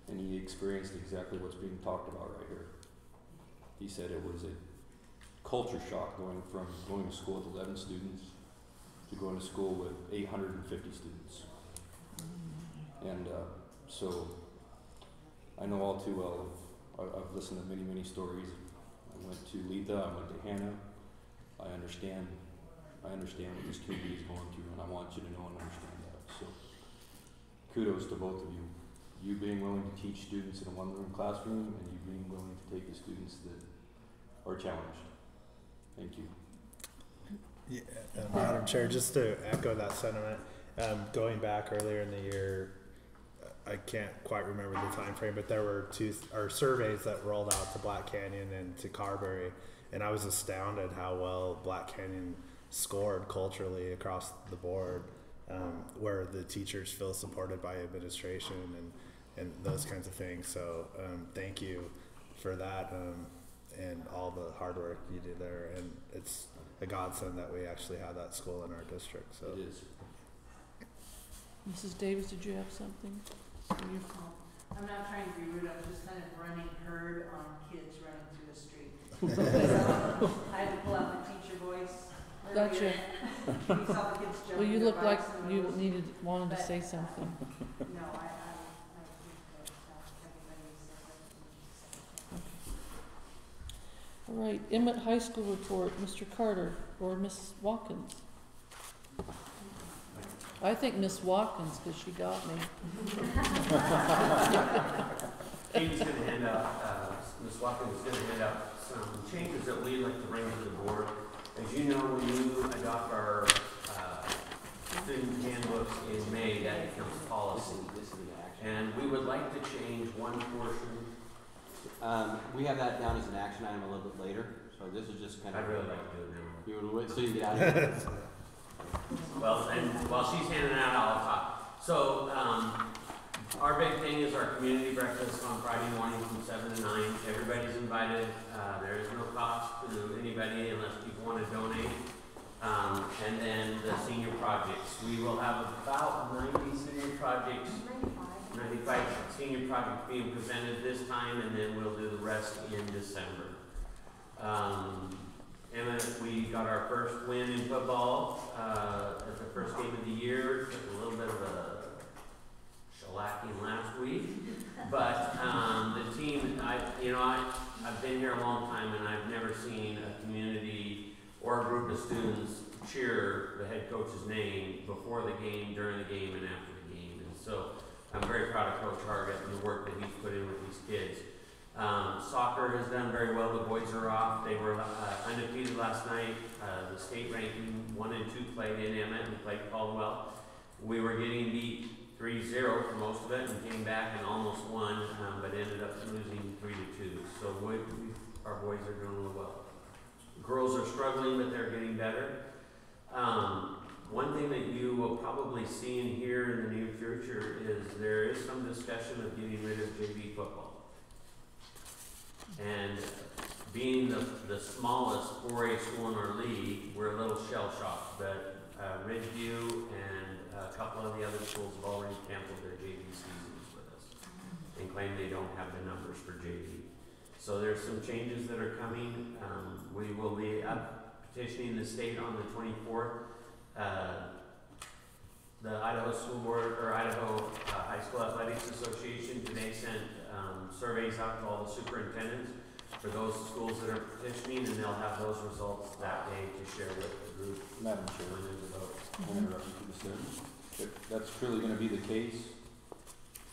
and he experienced exactly what's being talked about right here. He said it was a culture shock going from going to school with 11 students to going to school with 850 students. And so I know all too well, I've listened to many, many stories. I went to Letha, I went to Hannah. I understand what this community is going through, and I want you to know and understand that. So kudos to both of you. You being willing to teach students in a one-room classroom, and you being willing to take the students that are challenged. Thank you. Yeah, Madam Chair, just to echo that sentiment, going back earlier in the year, I can't quite remember the time frame, but there were surveys that rolled out to Black Canyon and to Carberry, and I was astounded how well Black Canyon scored culturally across the board, where the teachers feel supported by administration and those kinds of things. So thank you for that and all the hard work you did there, and it's a godsend that we actually have that school in our district. So it is. Mrs. Davis, did you have something? I'm not trying to be rude, I'm just kind of running herd on kids running through the street. I had to pull out my teacher voice. Gotcha. You saw the kids jumping. Well, you their look like bikes and you those. wanted to But, say something. No, I think that everybody's. All right, Emmett High School report, Mr. Carter or Miss Watkins? I think Miss Watkins, because she got me. Katie's going to hand out, Ms. Watkins is going to hand out some changes that we'd like to bring to the board. As you know, when you adopt our student handbooks in May, that becomes policy. And we would like to change one portion. We have that down as an action item a little bit later, so this is just kind of. I'd really like to do it now. You would wait till you get out of here? Well, and while she's handing it out, I'll talk. So, our big thing is our community breakfast on Friday morning from 7 to 9. Everybody's invited. There is no cost to anybody unless people want to donate. And then the senior projects. We will have about 90 senior projects. 95 senior projects being presented this time, and then we'll do the rest in December. Emmett, we got our first win in football at the first game of the year. Took a little bit of a shellacking last week, but the team, I've been here a long time, and I've never seen a community or a group of students cheer the head coach's name before the game, during the game, and after the game. And so I'm very proud of Coach Hargett and the work that he's put in with these kids. Soccer has done very well. The boys are off. They were undefeated last night. The state ranking 1 and 2 played in Emmett and played Caldwell. We were getting beat 3-0 for most of it and came back and almost won, but ended up losing 3-2. So our boys are doing real well. The girls are struggling, but they're getting better. One thing that you will probably see and hear in the near future is there is some discussion of getting rid of JV football. And being the smallest 4A school in our league, we're a little shell-shocked, but Ridgeview and a couple of the other schools have already canceled their JV seasons with us and claim they don't have the numbers for JV. So there's some changes that are coming. We will be petitioning the state on the 24th. The Idaho School Board, or Idaho High School Athletics Association today sent surveys out to all the superintendents. for those schools that are petitioning, and they'll have those results that day to share with the group Madam Chair, when there's a vote. I'll interrupt you for a second. If that's truly gonna be the case,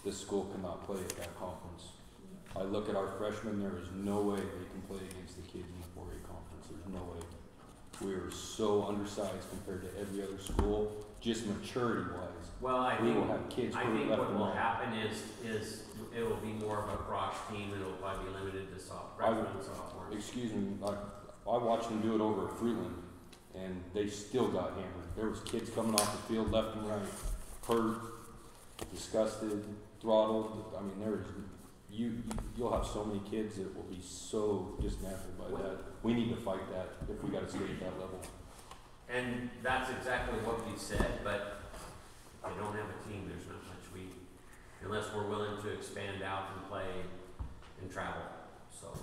this school cannot play at that conference. I look at our freshmen, there is no way they can play against the kids in the 4A conference, there's no way. We are so undersized compared to every other school, just maturity wise. Well, I We think, will have kids I hurt think left what and will right. happen is it will be more of a cross team, and it'll probably be limited to freshmen and sophomores. Excuse me, I watched them do it over at Fruitland, and they still got hammered. There was kids coming off the field left and right, hurt, disgusted, throttled. I mean, you'll have so many kids that will be so dismantled by that. We need to fight that if we gotta stay at that level. And that's exactly what we said, but if you don't have a team, there's not much unless we're willing to expand out and play and travel. So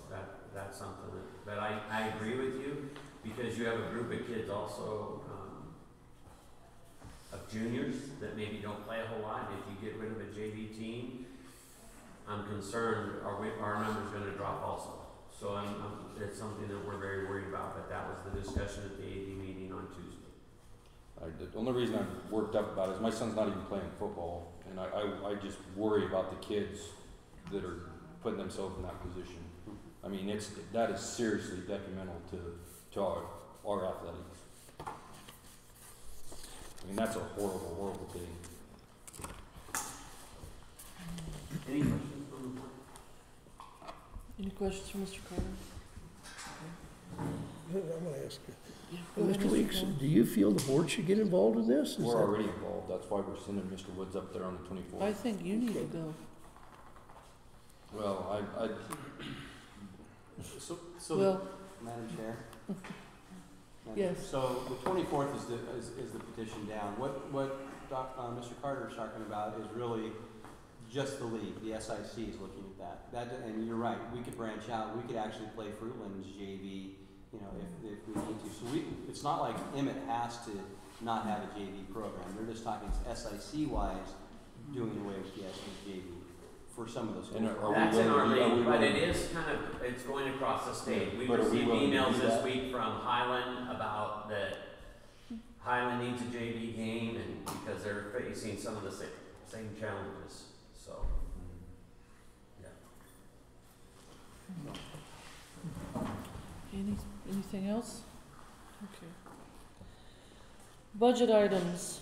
that's something that I agree with you, because you have a group of kids also, of juniors that maybe don't play a whole lot. If you get rid of a JV team, I'm concerned, our number's gonna drop also. So it's something that we're very worried about, but that was the discussion at the AD meeting on Tuesday. The only reason I'm worked up about it is my son's not even playing football, and I just worry about the kids that are putting themselves in that position. I mean, that is seriously detrimental to our athletics. I mean, that's a horrible, horrible thing. Any questions from the board? Any questions for Mr. Carter? I'm gonna ask you. Yeah, go ahead, Mr. Weeks, Carter. do you feel the board should get involved in this? Is We're that- already involved, that's why we're sending Mr. Woods up there on the 24th. I think you need to go. Well, So Well, Madam Chair? Yes. So the 24th is the petition down. What Mr. Carter is talking about is really just the league. The SIC is looking at that. And you're right, we could branch out. We could actually play Fruitland's JV, if we need to. So it's not like Emmett has to not have a JV program. They're just talking SIC-wise, doing away with the JV for some of those schools. That's in our league, but it is it's going across the state. We received emails this week from Highland about that Highland needs a JV game, and because they're facing some of the same challenges, so. Anything else? Okay. Budget items.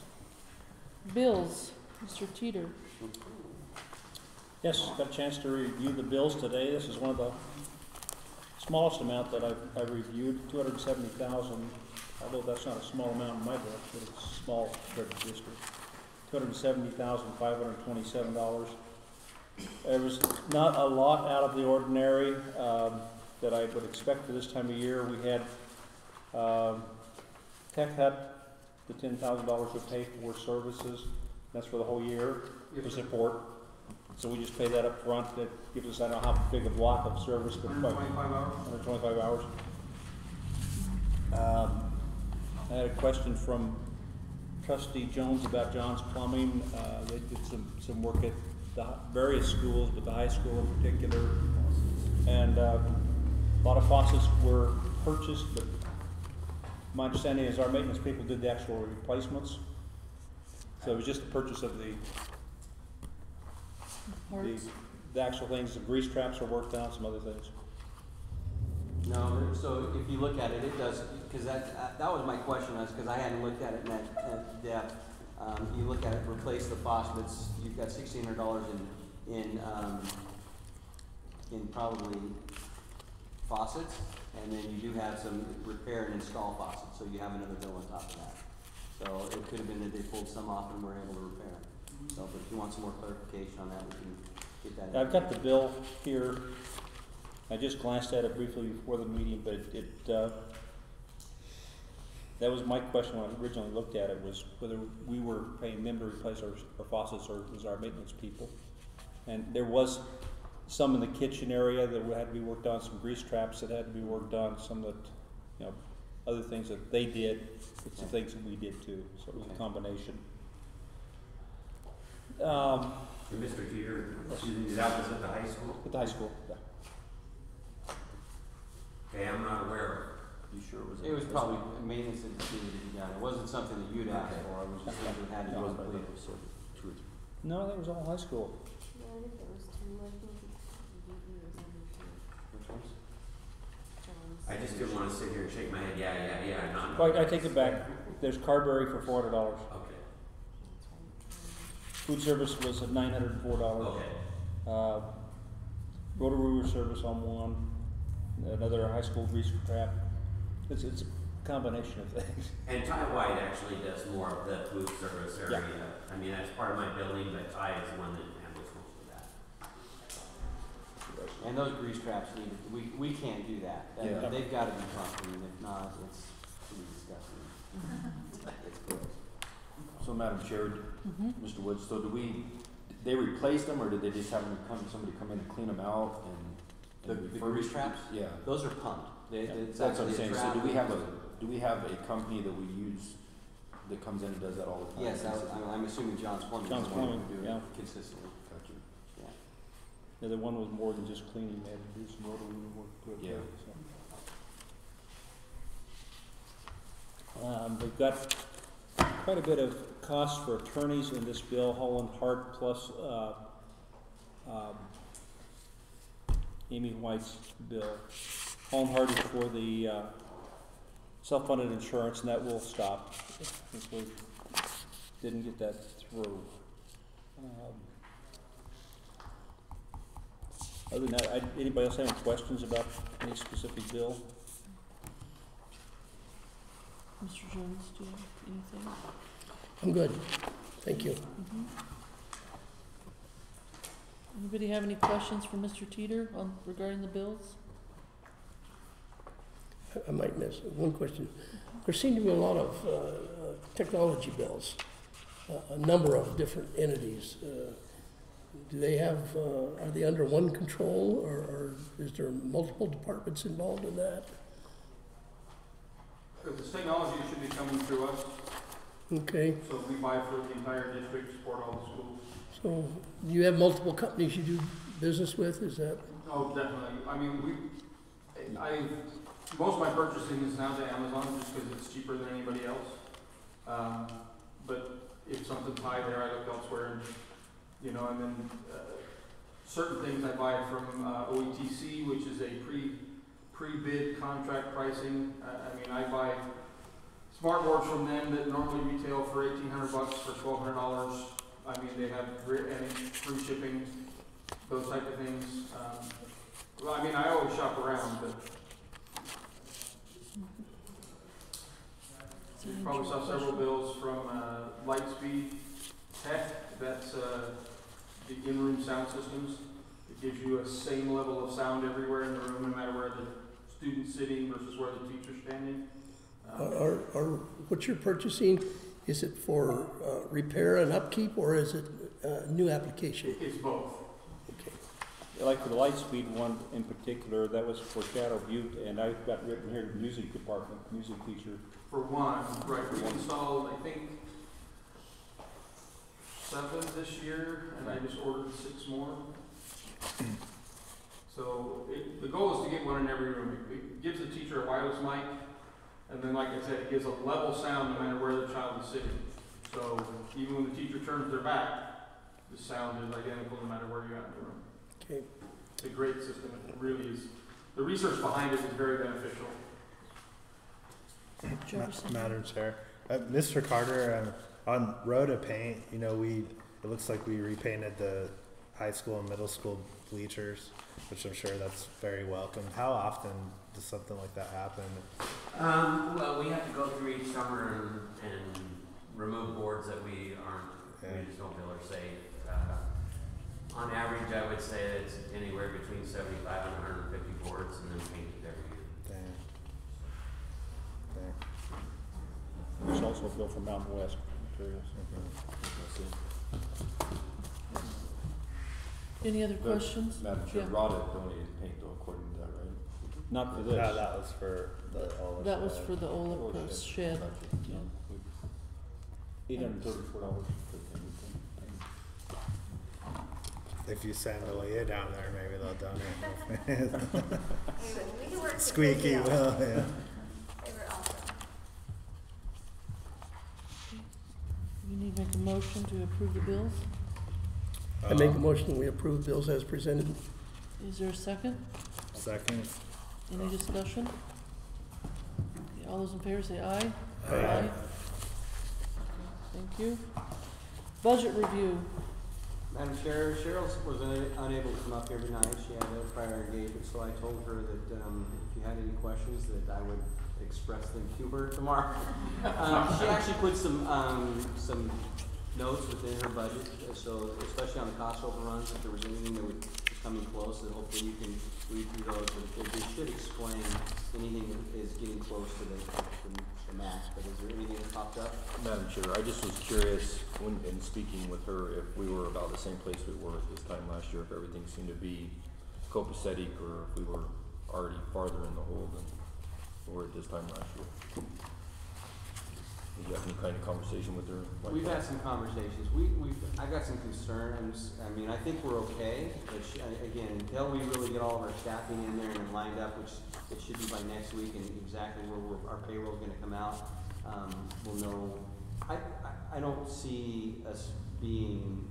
Bills, Mr. Teeter. Yes, got a chance to review the bills today. This is one of the smallest amount that I've reviewed, $270,000. Although that's not a small amount in my book, but it's small compared to the district. $270,527. There was not a lot out of the ordinary that I would expect for this time of year. We had Tech Hut, the $10,000 we pay for services. That's for the whole year for support. So we just pay that up front. That gives us, I don't know how big a block of service, but 125 hours. 125 hours. I had a question from Trustee Jones about John's Plumbing. They did some work at the various schools, but the high school in particular. And a lot of faucets were purchased, but my understanding is our maintenance people did the actual replacements. So it was just the purchase of the actual things. The grease traps are worked out, some other things. No, so if you look at it, it does, because that was my question, because I hadn't looked at it in that depth. You look at it, replace the faucets, you've got $1,600 in probably faucets, and then you do have some repair and install faucets, so you have another bill on top of that. So it could have been that they pulled some off and were able to repair it. So, but if you want some more clarification on that, we can get that. I've got the bill here. I just glanced at it briefly before the meeting, but that was my question when I originally looked at it, was whether we were paying them to replace our faucets or was our maintenance people. And there was some in the kitchen area that had to be worked on, some grease traps that had to be worked on, some that, other things that they did, but some things that we did too. So it was a combination. Mr. Teeter, that was at the high school? At the high school, yeah. Okay, I'm not aware of it. You sure it was? It was probably maintenance that needed to be done. It wasn't something that you'd asked for. It was just something that had to be No, completed. No, that was all high school. Yeah, I think there was two, I think. Which ones? I just didn't wanna sit here and shake my head, yeah, not. Well, I take it back. There's Carberry for $400. Okay, Food service was at $904. okay. Roto-Rooter service on one, another high school grease trap. It's a combination of things. And Ty White actually does more of the food service area. I mean, that's part of my building, but Ty is the one that handles most of that. And those grease traps needed, we can't do that. Yeah. They've gotta be pumped, and if not, it's pretty disgusting. It's gross. So Madam Chair, Mr. Woods, so they replaced them or did they just have somebody come in and clean them out and? The grease traps? Yeah. Those are pumped. It's That's what I'm actually a saying. So trap. do we have a company that we use that comes in and does that all the time? Yes, I'm assuming John's Plumbing. John's is the one Plumbing, who do yeah. it consistently. Gotcha. Yeah, the one was more than just cleaning, they had to do some Roto-Rooter work to it. Yeah. So. We've got quite a bit of cost for attorneys in this bill, Holland Hart plus, Amy White's bill. Holland Hart is for the, self-funded insurance, and that will stop, since we didn't get that through. Other than that, anybody else have any questions about any specific bill? Mr. Jones, do you have anything? I'm good. Thank you. Anybody have any questions for Mr. Teeter regarding the bills? I might miss one question. There seem to be a lot of technology bills, a number of different entities. Do they have, are they under one control or is there multiple departments involved in that? If it's technology, it should be coming through us. Okay, So we buy for the entire district, support all the schools. so you have multiple companies you do business with, is that? Oh, definitely. I mean, most of my purchasing is now to Amazon just because it's cheaper than anybody else. But if something's high there, I look elsewhere and, and then certain things I buy from OETC, which is a pre-bid contract pricing. I mean, I buy smart boards from them that normally retail for $1,800 for $1,200. I mean, they have free shipping, those type of things. Well, I mean, I always shop around, but you probably saw several bills from Lightspeed Tech. That's the in-room sound systems. It gives you a same level of sound everywhere in the room, no matter where the student's sitting versus where the teacher's standing. What you're purchasing, is it for repair and upkeep, or is it new application? It's both. Okay. Like for the Lightspeed one in particular, that was for Shadow Butte, and I've got written here, music department, music teacher. For one, right, we installed, I think, 7 this year, and I just ordered 6 more. So the goal is to get one in every room. It gives the teacher a wireless mic, and then, like I said, it gives a level sound no matter where the child is sitting. So even when the teacher turns their back, the sound is identical no matter where you're at in the room. Okay. It's a great system. It really is. The research behind it is very beneficial. Madam Chair, Mr. Carter, on Rhoda Paint, it looks like we repainted the high school and middle school bleachers, which I'm sure that's very welcome. How often does something like that happen? Well, we have to go through each summer and remove boards that we just don't feel are safe. On average, I would say that it's anywhere between 75 and 150 boards, and then painted every year. There's also a bill from Mountain West Materials. Any other questions? Madam Chair, Rada donated paint though, according to that, right? Not for this. No, that was for the Olive That was shed. for the Olive shed. Yeah. $834 for paint. If you send Aaliyah down there, maybe they'll donate. We worked a Squeaky good deal. wheel, yeah. They were awesome. You need to make a motion to approve the bills. I make a motion that we approve bills as presented. Is there a second? Second. Any discussion? Okay, all those in favor say aye. Aye. Thank you. Budget review. Madam Chair, Cheryl was unable to come up here tonight. She had a prior engagement, so I told her that if you had any questions, that I would express them to her tomorrow. She actually put some notes within her budget, so especially on the cost overruns, if there was anything that was coming close, that hopefully you can read through those. But they should explain anything that is getting close to the max. But is there anything that popped up? Madam Chair, I just was curious, when, in speaking with her, if we were about the same place we were at this time last year, if everything seemed to be copacetic, or if we were already farther in the hole than we were at this time last year. Did you have any kind of conversation with her? Like We've that? had some conversations. I got some concerns. I mean, I think we're okay, but again, until we really get all of our staffing in there and lined up, which it should be by next week, and exactly where our payroll is going to come out, we'll know. I don't see us being,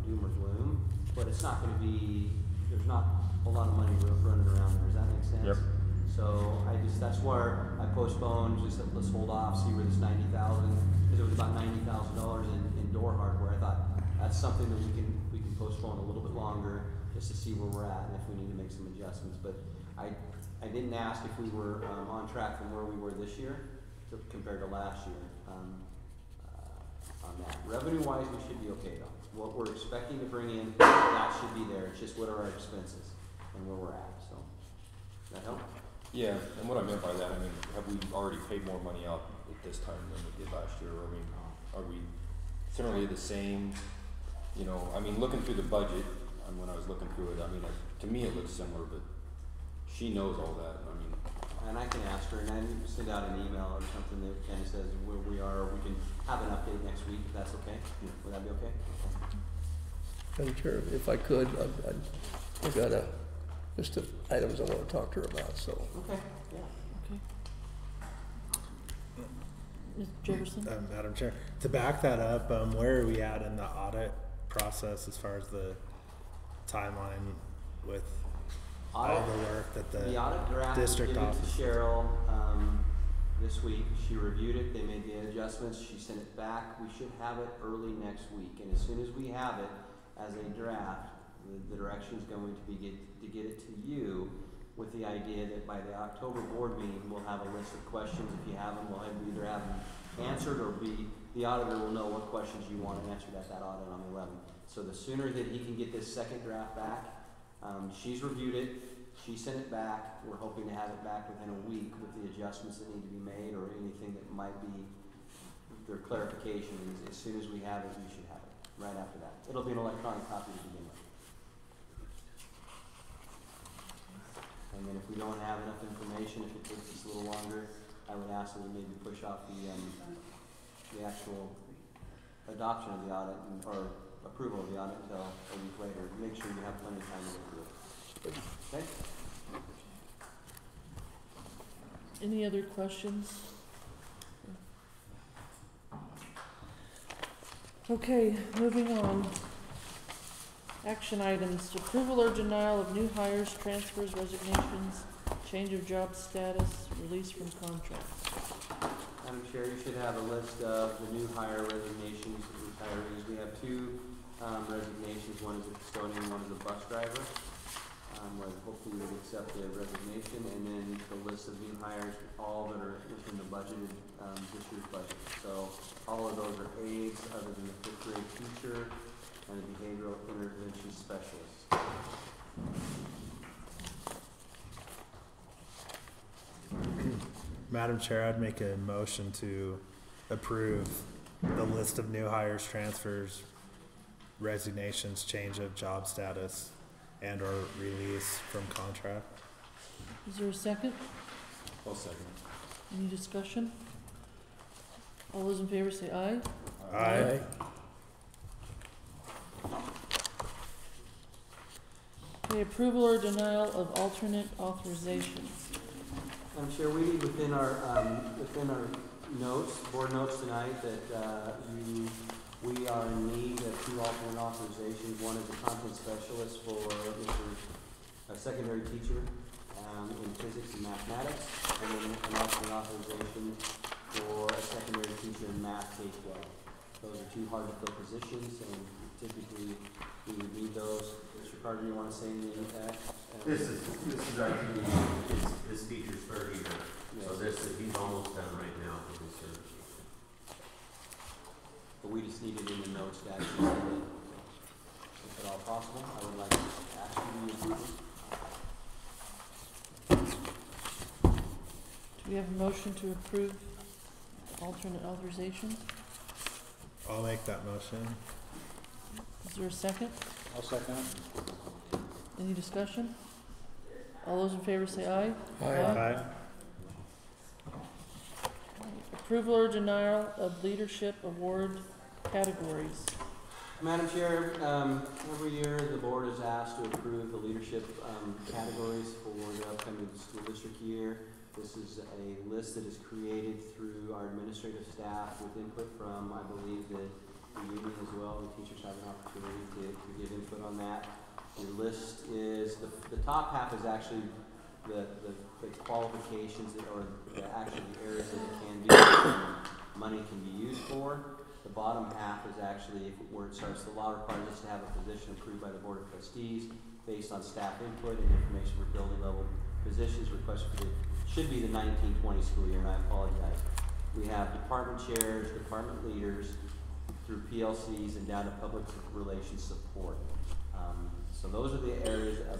doom or gloom, but it's not going to be. There's not a lot of money running around there. Does that make sense? Yep. So that's where I postponed, just said, let's hold off, see where this $90,000, because it was about $90,000 in door hardware. I thought that's something that we can postpone a little bit longer, just to see where we're at and if we need to make some adjustments. But I didn't ask if we were on track from where we were this year compared to last year on that. Revenue-wise, we should be okay though. What we're expecting to bring in, that should be there. It's just what are our expenses and where we're at. So, that help? Yeah, and what I meant by that, have we already paid more money out at this time than we did last year? Are we similarly the same? Looking through the budget, when I was looking through it, to me it looks similar, but she knows all that. And I can ask her, and then send out an email or something that kind of says where we are. We can have an update next week, if that's okay. Yeah. Would that be okay? Madam Chair, if I could, I've got a list of items I want to talk to her about, so. Okay, yeah. Okay. Mr. Jefferson? Madam Chair, to back that up, where are we at in the audit process as far as the timeline with all the work that the audit draft district office? To Cheryl this week. She reviewed it. They made the adjustments. She sent it back. We should have it early next week. And as soon as we have it as a draft, the direction is going to be to get it to you with the idea that by the October board meeting, we'll have a list of questions. If you have them, we'll either have them answered, or the auditor will know what questions you want answered at that audit on the 11th. So the sooner that he can get this second draft back, she's reviewed it. She sent it back. We're hoping to have it back within a week with the adjustments that need to be made, or anything that might be their clarification. As soon as we have it, we should have it right after that. It'll be an electronic copy to begin with. And then if we don't have enough information, if it takes us a little longer, I would ask that we maybe push off the actual adoption of the audit or approval of the audit until a week later. Make sure you have plenty of time to review it. Okay? Any other questions? Okay, moving on. Action items, approval or denial of new hires, transfers, resignations, change of job status, release from contract. Madam Chair, you should have a list of the new hire resignations, retirees. We have two resignations. One is a custodian, one is a bus driver. Where hopefully you would accept the resignation, and then the list of new hires, all that are within the budgeted this year's budget. So all of those are aides other than the 5th grade teacher and a behavioral intervention specialist. Madam Chair, I'd make a motion to approve the list of new hires, transfers, resignations, change of job status, and or release from contract. Is there a second? I'll second. Any discussion? All those in favor say aye. Aye. Okay, approval or denial of alternate authorizations. Madam Chair, we need within our notes, board notes tonight, that we are in need of 2 alternate authorizations. One is a content specialist for a secondary teacher in physics and mathematics, and then an alternate authorization for a secondary teacher in math K-12. Those are 2 hard to fill positions, and typically we would need those. Mr. Carter, you want to say anything to that? This is our team, this teacher's third year, so he's almost done right now for his service. But we just needed in the notes to actually say that, if at all possible, I would like to ask you to approve it. Do we have a motion to approve alternate authorizations? I'll make that motion. Is there a second? I'll second it. Any discussion? All those in favor say aye. Aye. Approval or denial of leadership award categories. Madam Chair, every year the board is asked to approve the leadership categories for the upcoming school district year. This is a list that is created through our administrative staff with input from, I believe, the union as well. The teachers have an opportunity to give input on that. Your list is, the top half is actually the qualifications that are actually the areas that it can be, money can be used for. The bottom half is actually where it starts. The law requires us to have a position approved by the Board of Trustees based on staff input and information for building level positions requested for should be the 1920 school year, and I apologize. We have department chairs, department leaders, through PLCs and down to public relations support. So those are the areas of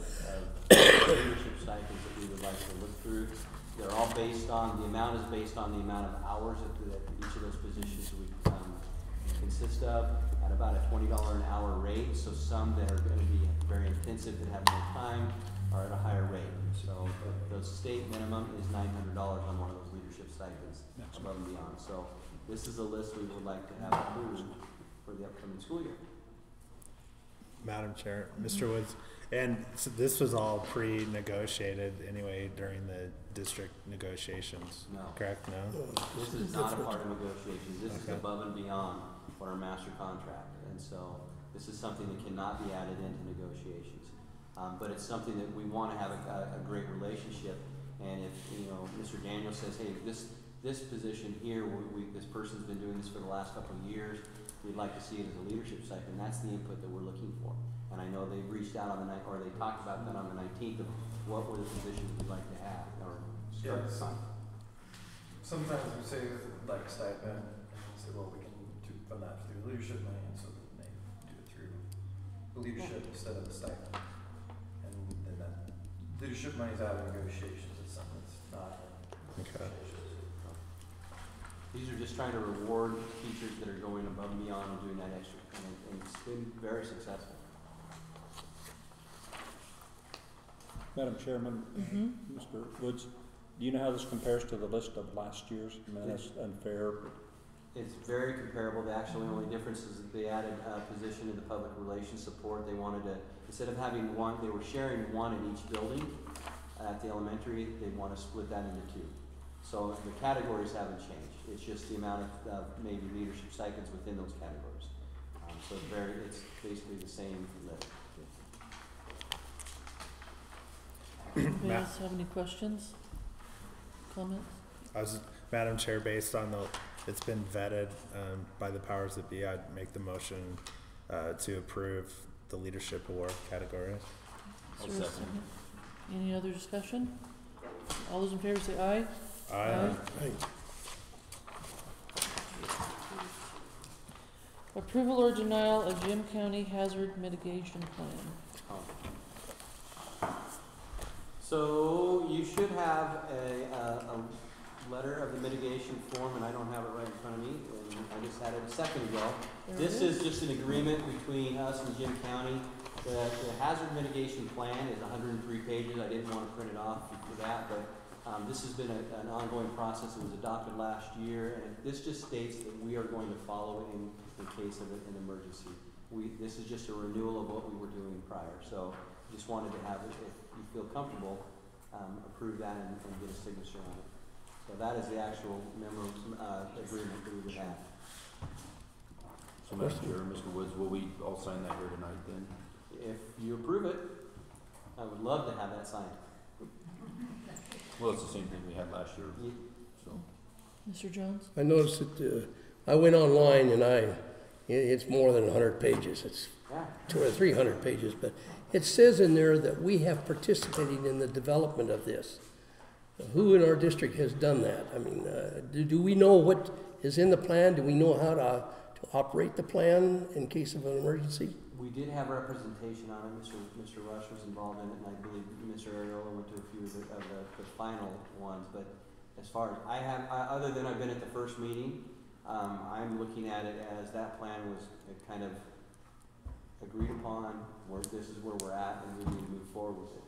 leadership stipends that we would like to look through. They're all based on, the amount is based on the amount of hours that each of those positions would consist of at about a $20 an hour rate. So some that are going to be very intensive that have more time are at a higher rate. So the state minimum is $900 on one of those leadership stipends above and beyond. So this is a list we would like to have approved for the upcoming school year. Madam Chair, Mr. Woods, and so this was all pre-negotiated anyway during the district negotiations, No. correct? No? This is not a part of negotiations. This is above and beyond what our master contract. And so this is something that cannot be added into negotiations. But it's something that we want to have a great relationship. And if, Mr. Daniel says, hey, this position here, this person's been doing this for the last couple of years, we'd like to see it as a leadership stipend. That's the input that we're looking for. And I know they've reached out on the night, or they talked about that on the 19th of what were the positions we'd like to have, or start the sign. Sometimes we say like stipend, and we say, well, we can fund that through leadership money, and so they do it through the leadership instead of the stipend. And then that leadership money is out of negotiations. It's something that's not in negotiations. These are just trying to reward teachers that are going above and beyond and doing that extra, and it's been very successful. Madam Chairman, Mr. Woods, do you know how this compares to the list of last year's? I mean, that's unfair. It's very comparable. The actually only difference is that they added a position in the public relations support. They wanted to, instead of having one, they were sharing one in each building at the elementary. They want to split that into 2. So the categories haven't changed. It's just the amount of maybe leadership stipends within those categories. So it's basically the same list. Anybody else have any questions, comments? Madam Chair, based on it's been vetted by the powers that be, I'd make the motion to approve the leadership award categories. Is there a second? Any other discussion? All those in favor say aye. Aye. Approval or denial of Jim County Hazard Mitigation Plan. So you should have a letter of the mitigation form, and I don't have it right in front of me, and I just had it a second ago. This is just an agreement between us and Jim County. The hazard mitigation plan is 103 pages. I didn't want to print it off for that, but this has been an ongoing process. It was adopted last year, and this just states that we are going to follow it in case of an emergency. This is just a renewal of what we were doing prior. So just wanted to have it, if you feel comfortable, approve that and get a signature on it. So that is the actual agreement that we would have. So, Madam Chair, Mr. Woods, will we all sign that here tonight then? If you approve it, I would love to have that signed. Well, it's the same thing we had last year, so. Mr. Jones? I noticed that, I went online and it's more than 100 pages. It's 200 or 300 pages, but it says in there that we have participated in the development of this. Who in our district has done that? I mean, do we know what is in the plan? Do we know how to operate the plan in case of an emergency? We did have representation on it. Mr. Rush was involved in it, and I believe Mr. Ariola went to a few of the final ones. But as far as other than I've been at the first meeting, I'm looking at it as that plan was kind of agreed upon, where this is where we're at, and we need to move forward with it.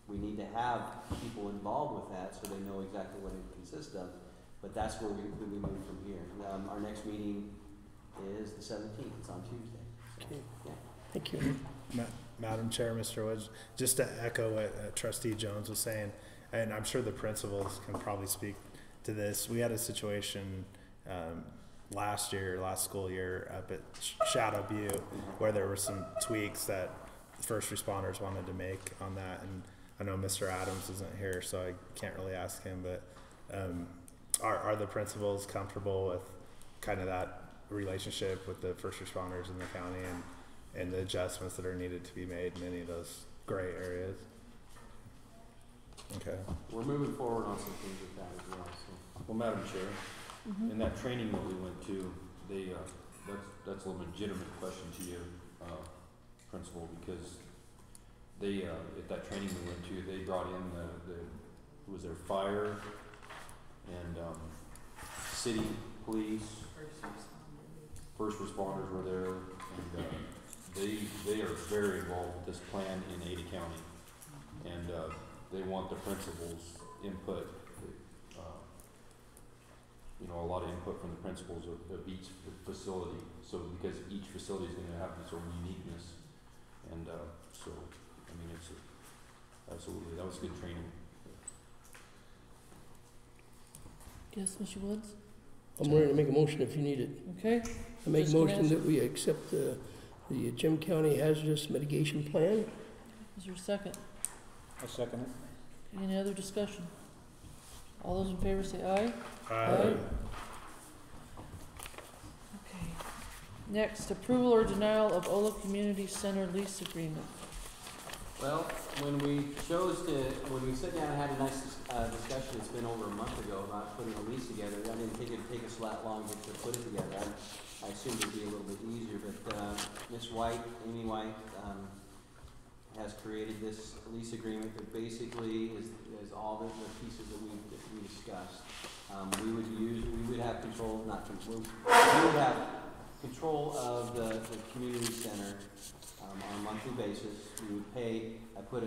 We need to have people involved with that so they know exactly what it consists of. But that's where we move from here. Our next meeting is the 17th. It's on Tuesday. So, okay. Yeah. Thank you. Madam Chair, Mr. Woods, just to echo what Trustee Jones was saying, and I'm sure the principals can probably speak to this. We had a situation last school year up at Shadow Butte where there were some tweaks that first responders wanted to make on that, and I know Mr. Adams isn't here, so I can't really ask him, but are the principals comfortable with kind of that relationship with the first responders in the county and the adjustments that are needed to be made in any of those gray areas? Okay. We're moving forward on some things with that as well. So. Well, Madam Chair, in that training that we went to, that's a legitimate question to you, Principal, because they at that training we went to, they brought in was there fire and city police, first responders were there, and they are very involved with this plan in Ada County, and they want the principals' input. A lot of input from the principals of each facility. So because each facility is going to have its own uniqueness, and so I mean absolutely that was good training. Yes, Mr. Woods? I'm ready to make a motion if you need it. Okay. I make a motion that we accept the Jim County Hazardous Mitigation Plan. Is there a second? I second it. Any other discussion? All those in favor say aye. Aye. Okay. Next, approval or denial of Ola Community Center lease agreement. Well, when we sat down and had a nice discussion, it's been over a month ago, about putting a lease together. I didn't think it'd take us that long to put it together. I assumed it'd be a little bit easier, but Ms. White, Amy White, has created this lease agreement that basically is all the pieces that we discussed. We would have control of the community center on a monthly basis. We would pay. I put a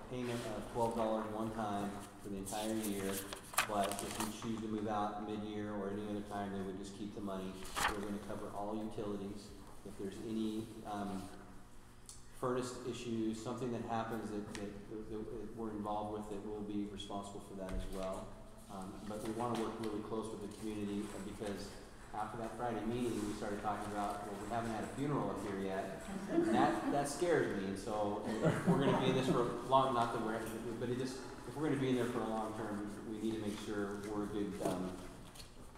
payment of $12 one time for the entire year. But if we choose to move out mid-year or any other time, they would just keep the money. We're going to cover all utilities. If there's any furnace issues, something that happens that we're involved with, that we'll be responsible for that as well. But we want to work really close with the community, because after that Friday meeting, we started talking about, well, we haven't had a funeral up here yet. And that scares me. And so if we're going to be in this for long, not that we're, but if we're going to be in there for a long term, we need to make sure we're a good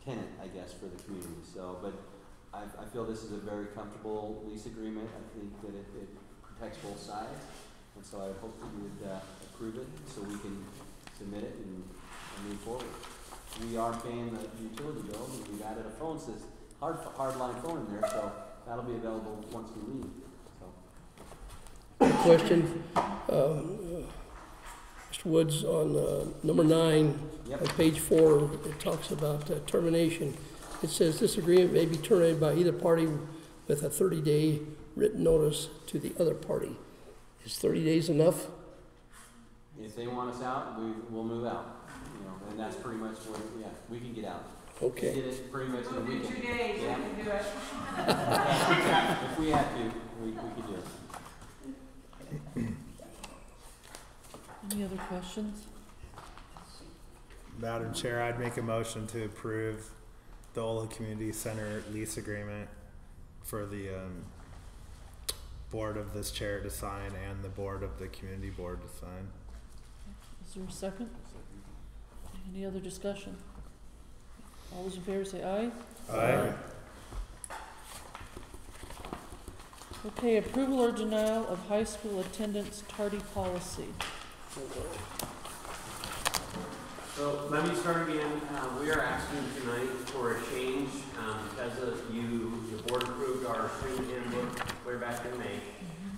tenant, I guess, for the community. So, but I feel this is a very comfortable lease agreement. I think that it protects both sides, and so I hope that you would approve it so we can submit it and move forward. We are paying the utility bill, and we've added a phone system, hardline phone in there, so that'll be available once we leave. So. Question, Mr. Woods, on number 9, Yep. on page 4, it talks about termination. It says this agreement may be terminated by either party with a 30-day written notice to the other party. Is 30 days enough? If they want us out, we'll move out. And that's pretty much what, we can get out. Okay. We did it pretty much in a We'll do weekend. 2 days, Yeah. we can do it. If we had to, we could do it. Any other questions? Madam Chair, I'd make a motion to approve the Ola Community Center lease agreement for the board of this chair to sign and the board of the community board to sign. Is there a second? Any other discussion? All those in favor say aye. Aye. Okay, approval or denial of high school attendance tardy policy. So let me start again. We are asking tonight for a change because of the board approved our student handbook way back in May.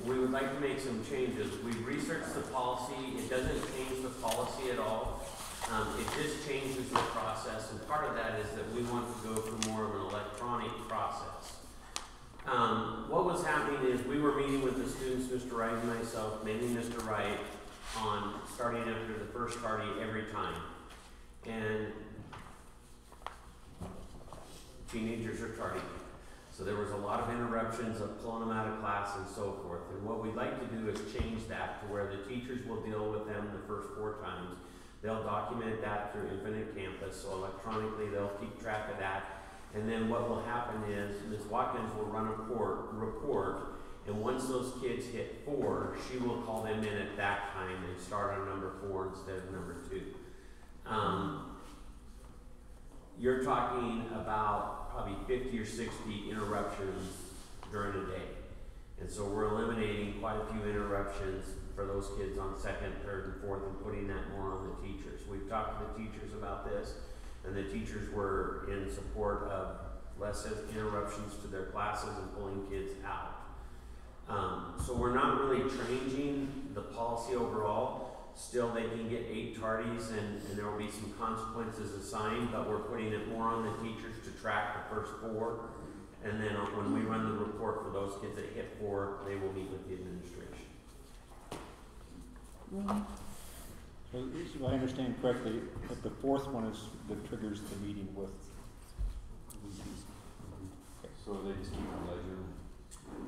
We would like to make some changes. We've researched the policy. It doesn't change the policy at all. It just changes the process, and part of that is that we want to go for more of an electronic process. What was happening is we were meeting with the students, Mr. Wright and myself, mainly Mr. Wright, on starting after the first tardy every time. And teenagers are tardy. So there was a lot of interruptions of pulling them out of class and so forth. And what we'd like to do is change that to where the teachers will deal with them the first 4 times. They'll document that through Infinite Campus, so electronically they'll keep track of that. And then what will happen is Ms. Watkins will run a report, and once those kids hit 4, she will call them in at that time and start on number 4 instead of number 2. You're talking about probably 50 or 60 interruptions during a day. And so we're eliminating quite a few interruptions for those kids on 2nd, 3rd, and 4th and putting that more on the teachers. We've talked to the teachers about this, and the teachers were in support of less interruptions to their classes and pulling kids out. So we're not really changing the policy overall. Still, they can get 8 tardies and there will be some consequences assigned, but we're putting it more on the teachers to track the first 4. And then when we run the report for those kids that hit 4, they will meet with the administration. Ronnie? So if I understand correctly, that the 4th one is that triggers the meeting with. So they just keep a ledger.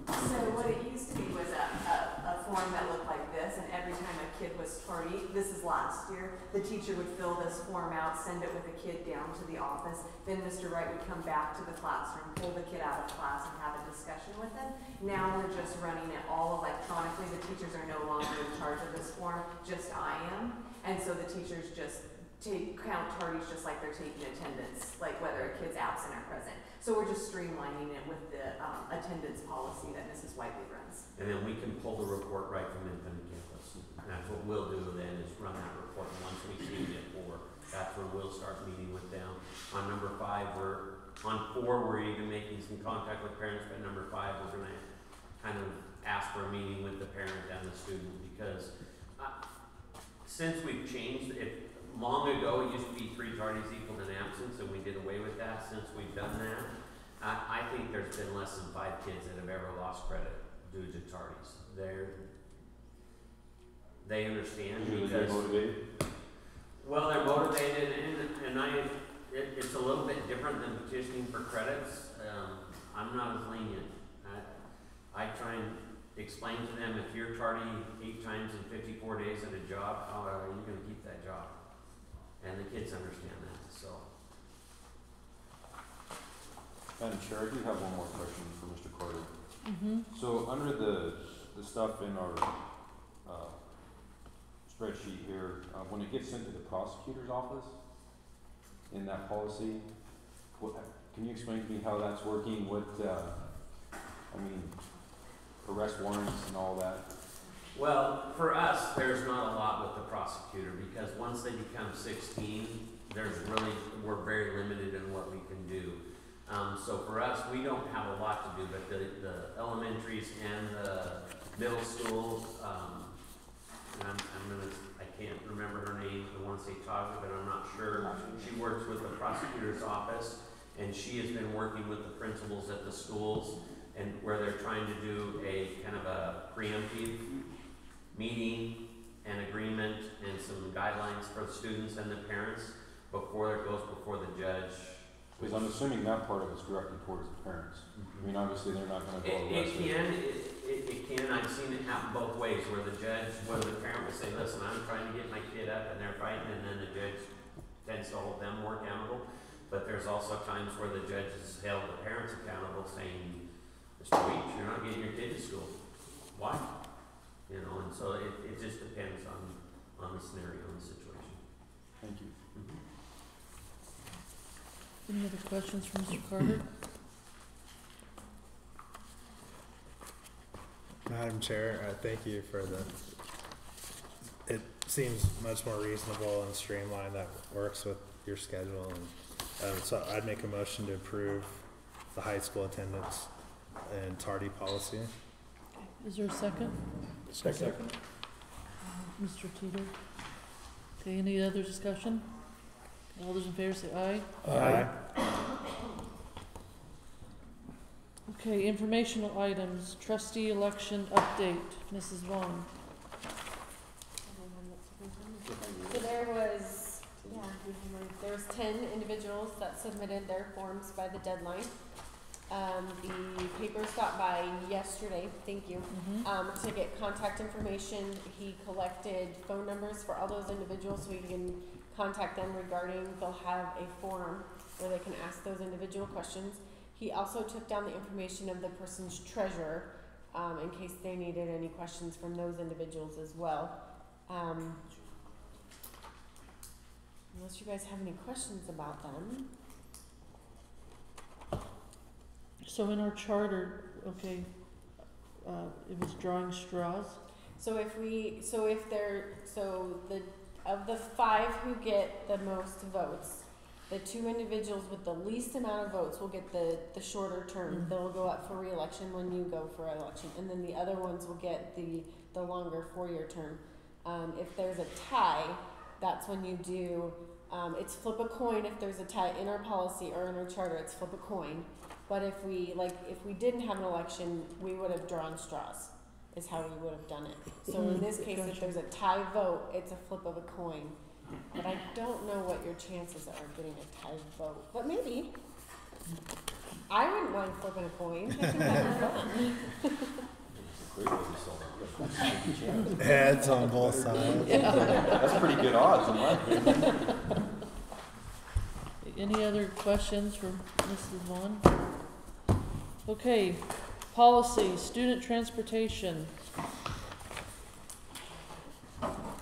So what it used to be was a form that looked like this, and every time a kid was tardy, this is last year, the teacher would fill this form out, send it with the kid down to the office, then Mr. Wright would come back to the classroom, pull the kid out of class and have a discussion with them. Now we're just running it all electronically. The teachers are no longer in charge of this form, just I am. And so the teachers just count tardies just like they're taking attendance, like whether a kid's absent or present. So we're just streamlining it with the attendance policy that Mrs. Whiteley runs. And then we can pull the report right from Infinite Campus. And that's what we'll do then is run that report. And once we see it 4, that's when we'll start meeting with them. On number 5, on 4, we're even making some contact with parents, but number 5, we're going to kind of ask for a meeting with the parent and the student because since we've changed it, long ago, it used to be 3 tardies equaled an absence, and we did away with that. Since we've done that, I think there's been less than 5 kids that have ever lost credit due to tardies. They understand because they're motivated. Well, they're motivated, and it's a little bit different than petitioning for credits. I'm not as lenient. I try and explain to them if you're tardy 8 times in 54 days at a job, how are you going to keep that job? And the kids understand that, so. Madam Chair, I do have one more question for Mr. Carter. Mm-hmm. So under the stuff in our spreadsheet here, when it gets sent to the prosecutor's office in that policy, can you explain to me how that's working? Arrest warrants and all that? Well, for us, there's not a lot with the prosecutor because once they become 16, we're very limited in what we can do. So for us, we don't have a lot to do, but the elementaries and the middle schools, and I can't remember her name. I want to say Tasha, but I'm not sure. She works with the prosecutor's office, and she has been working with the principals at the schools, and where they're trying to do a kind of a preemptive meeting and agreement and some guidelines for the students and the parents before it goes before the judge Because I'm assuming that part of it's directed towards the parents. I mean, obviously, they're not gonna go arrest It can, I've seen it happen both ways, where the parent will say, listen, I'm trying to get my kid up and they're fighting, and then the judge tends to hold them more accountable. But there's also times where the judge has held the parents accountable, saying, Mr. Weech, you're not getting your kid to school. Why? You know, and so it just depends on the scenario and the situation. Thank you. Any other questions for Mr. Carter? Madam Chair, thank you for it seems much more reasonable and streamlined that works with your schedule. And so I'd make a motion to approve the high school attendance and tardy policy. Okay. Is there a second? Second. Mr. Teeter? Okay, any other discussion? All those in favor say aye. Aye. Okay, informational items, trustee election update, Mrs. Vaughn. So there was 10 individuals that submitted their forms by the deadline. The papers got by yesterday, thank you, to get contact information. He collected phone numbers for all those individuals so he can contact them regarding, they'll have a forum where they can ask those individual questions. He also took down the information of the person's treasurer, in case they needed any questions from those individuals as well. Unless you guys have any questions about them. So in our charter, okay, it was drawing straws. Of the 5 who get the most votes, the 2 individuals with the least amount of votes will get the shorter term. They'll go up for re-election when you go for election, and then the other ones will get the longer 4-year term. If there's a tie, that's when you do, it's flip a coin. If there's a tie in our policy or in our charter, it's flip a coin. But if we didn't have an election, we would have drawn straws, is how we would have done it. So in this case, if there's a tie vote, it's a flip of a coin. But I don't know what your chances are of getting a tie vote. But maybe. I wouldn't mind flipping a coin. I think that'd be fun. Heads on both sides. Yeah. That's pretty good odds in my opinion. Any other questions for Mrs. Vaughn? Okay, policy, student transportation.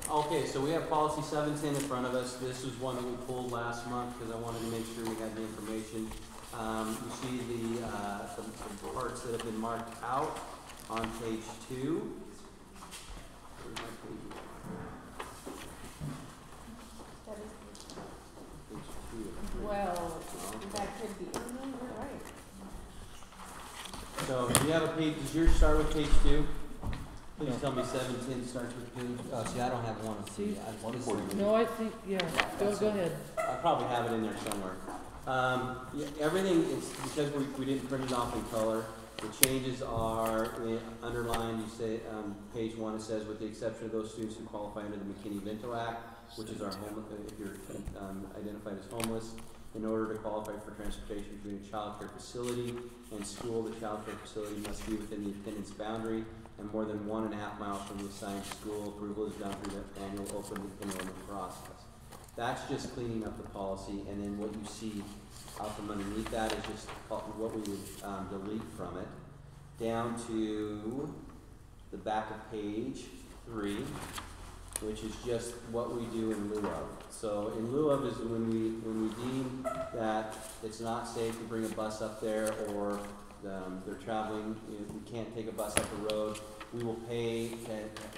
Okay, so we have policy 710 in front of us. This is one that we pulled last month because I wanted to make sure we had the information. You see the parts that have been marked out on page 2. Well, that could be. You're right. So, do you have a page? Does yours start with page 2? Please tell me 710 starts with page. Oh, see, I don't have one. See, I no, I think, yeah. Go ahead. I probably have it in there somewhere. Everything is because we didn't print it off in color. The changes are underlined. You say page 1. It says, with the exception of those students who qualify under the McKinney-Vento Act, which is our home, if you're identified as homeless, in order to qualify for transportation between a child care facility and school, the child care facility must be within the attendance boundary and more than 1.5 miles from the assigned school. Approval is done through the annual open enrollment process. That's just cleaning up the policy, and then what you see out from underneath that is just what we would delete from it. Down to the back of page 3, which is just what we do in lieu of. So in lieu of is when we deem that it's not safe to bring a bus up there, or they're traveling, we can't take a bus up the road, we will pay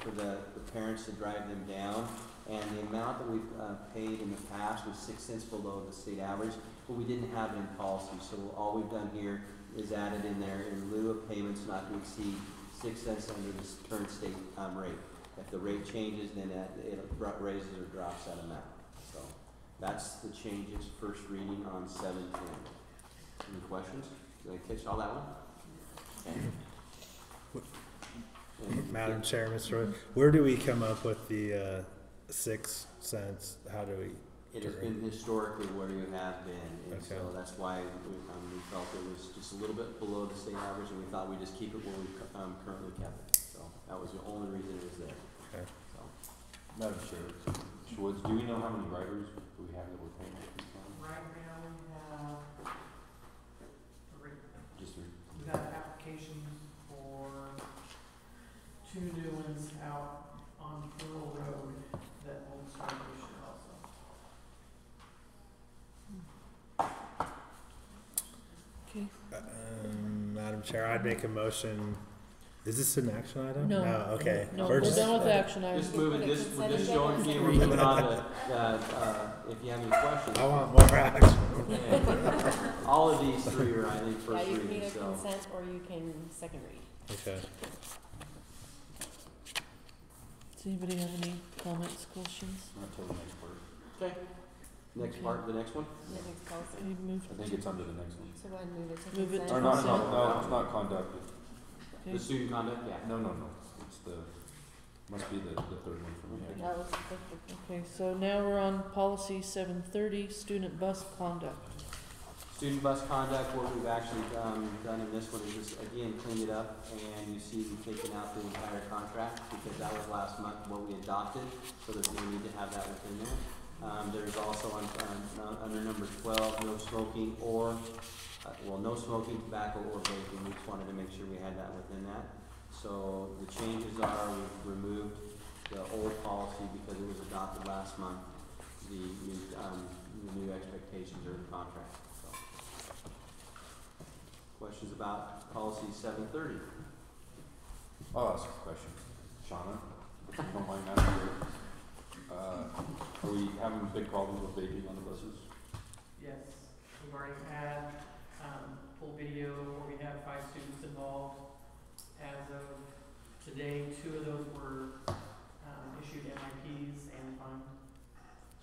for the parents to drive them down. And the amount that we've paid in the past was 6 cents below the state average, but we didn't have it in policy. So all we've done here is added in there in lieu of payments not to exceed 6 cents under the current state rate. If the rate changes, then it raises or drops that amount. So that's the changes first reading on 710. Any questions? Did I catch all that one? Okay. Madam Chair, Mr. Roy, where do we come up with the 6 cents? How do we It has been historically where you have been, and Okay. so that's why we felt it was just a little bit below the state average, and we thought we'd just keep it where we currently kept it. So that was the only reason it was there. Okay. So, Madam Chair, Schwartz, do we know how many riders do we have that we're paying at this time? Right now we have three. Just three. We got applications for 2 new ones out on Pearl Road that will start this year also. Okay. Madam Chair, I'd make a motion. Is this an action item? No. Okay. No, We're we're just- done with the action items. just moving, Put a just, we're consent just agenda. showing you, we're moving on to, if you have any questions. I want more action. Okay. All of these three are, I think, Yeah, first you can reading, either so. consent or you can second read. Okay. Does anybody have any comments, questions? Not till the next part. Okay. Next Okay. part, the next one? The next policy. Can you move I think it's under the next one. So go ahead and move it to Move it consent. to Or not, consent. no, it's not conduct. Okay. The student conduct, yeah. No, it's the, must be the third one from here. That was the Okay, so now we're on policy 730, student bus conduct. Student bus conduct, what we've actually done in this one is just, again, clean it up, and you see we've taken out the entire contract, because that was last month what we adopted, so there's no need to have that within there. There's also under number 12, no smoking or, no smoking, tobacco, or vaping. We just wanted to make sure we had that within that. So the changes are, we've removed the old policy because it was adopted last month. The new expectations are in the contract. So. Questions about policy 730? I'll ask a question. Shauna, if you don't mind asking. Are we having big problems with vaping on the buses? Yes, we've already had, full video where we had 5 students involved. As of today, 2 of those were, issued MIPs and fined.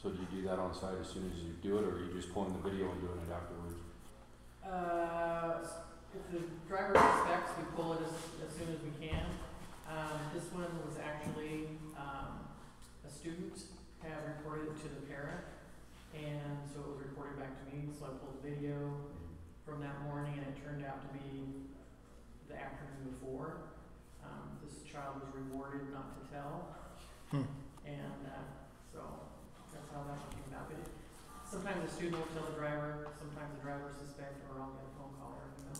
So do you do that on site as soon as you do it, or are you just pulling the video and doing it afterwards? If the driver suspects, we pull it as soon as we can. This one was actually, a student had reported it to the parent, and so it was reported back to me, so I pulled the video from that morning, and it turned out to be the afternoon before. This child was rewarded not to tell, and so that's how that one came about. But sometimes the student will tell the driver, sometimes the driver suspect, or I'll get a phone call or email.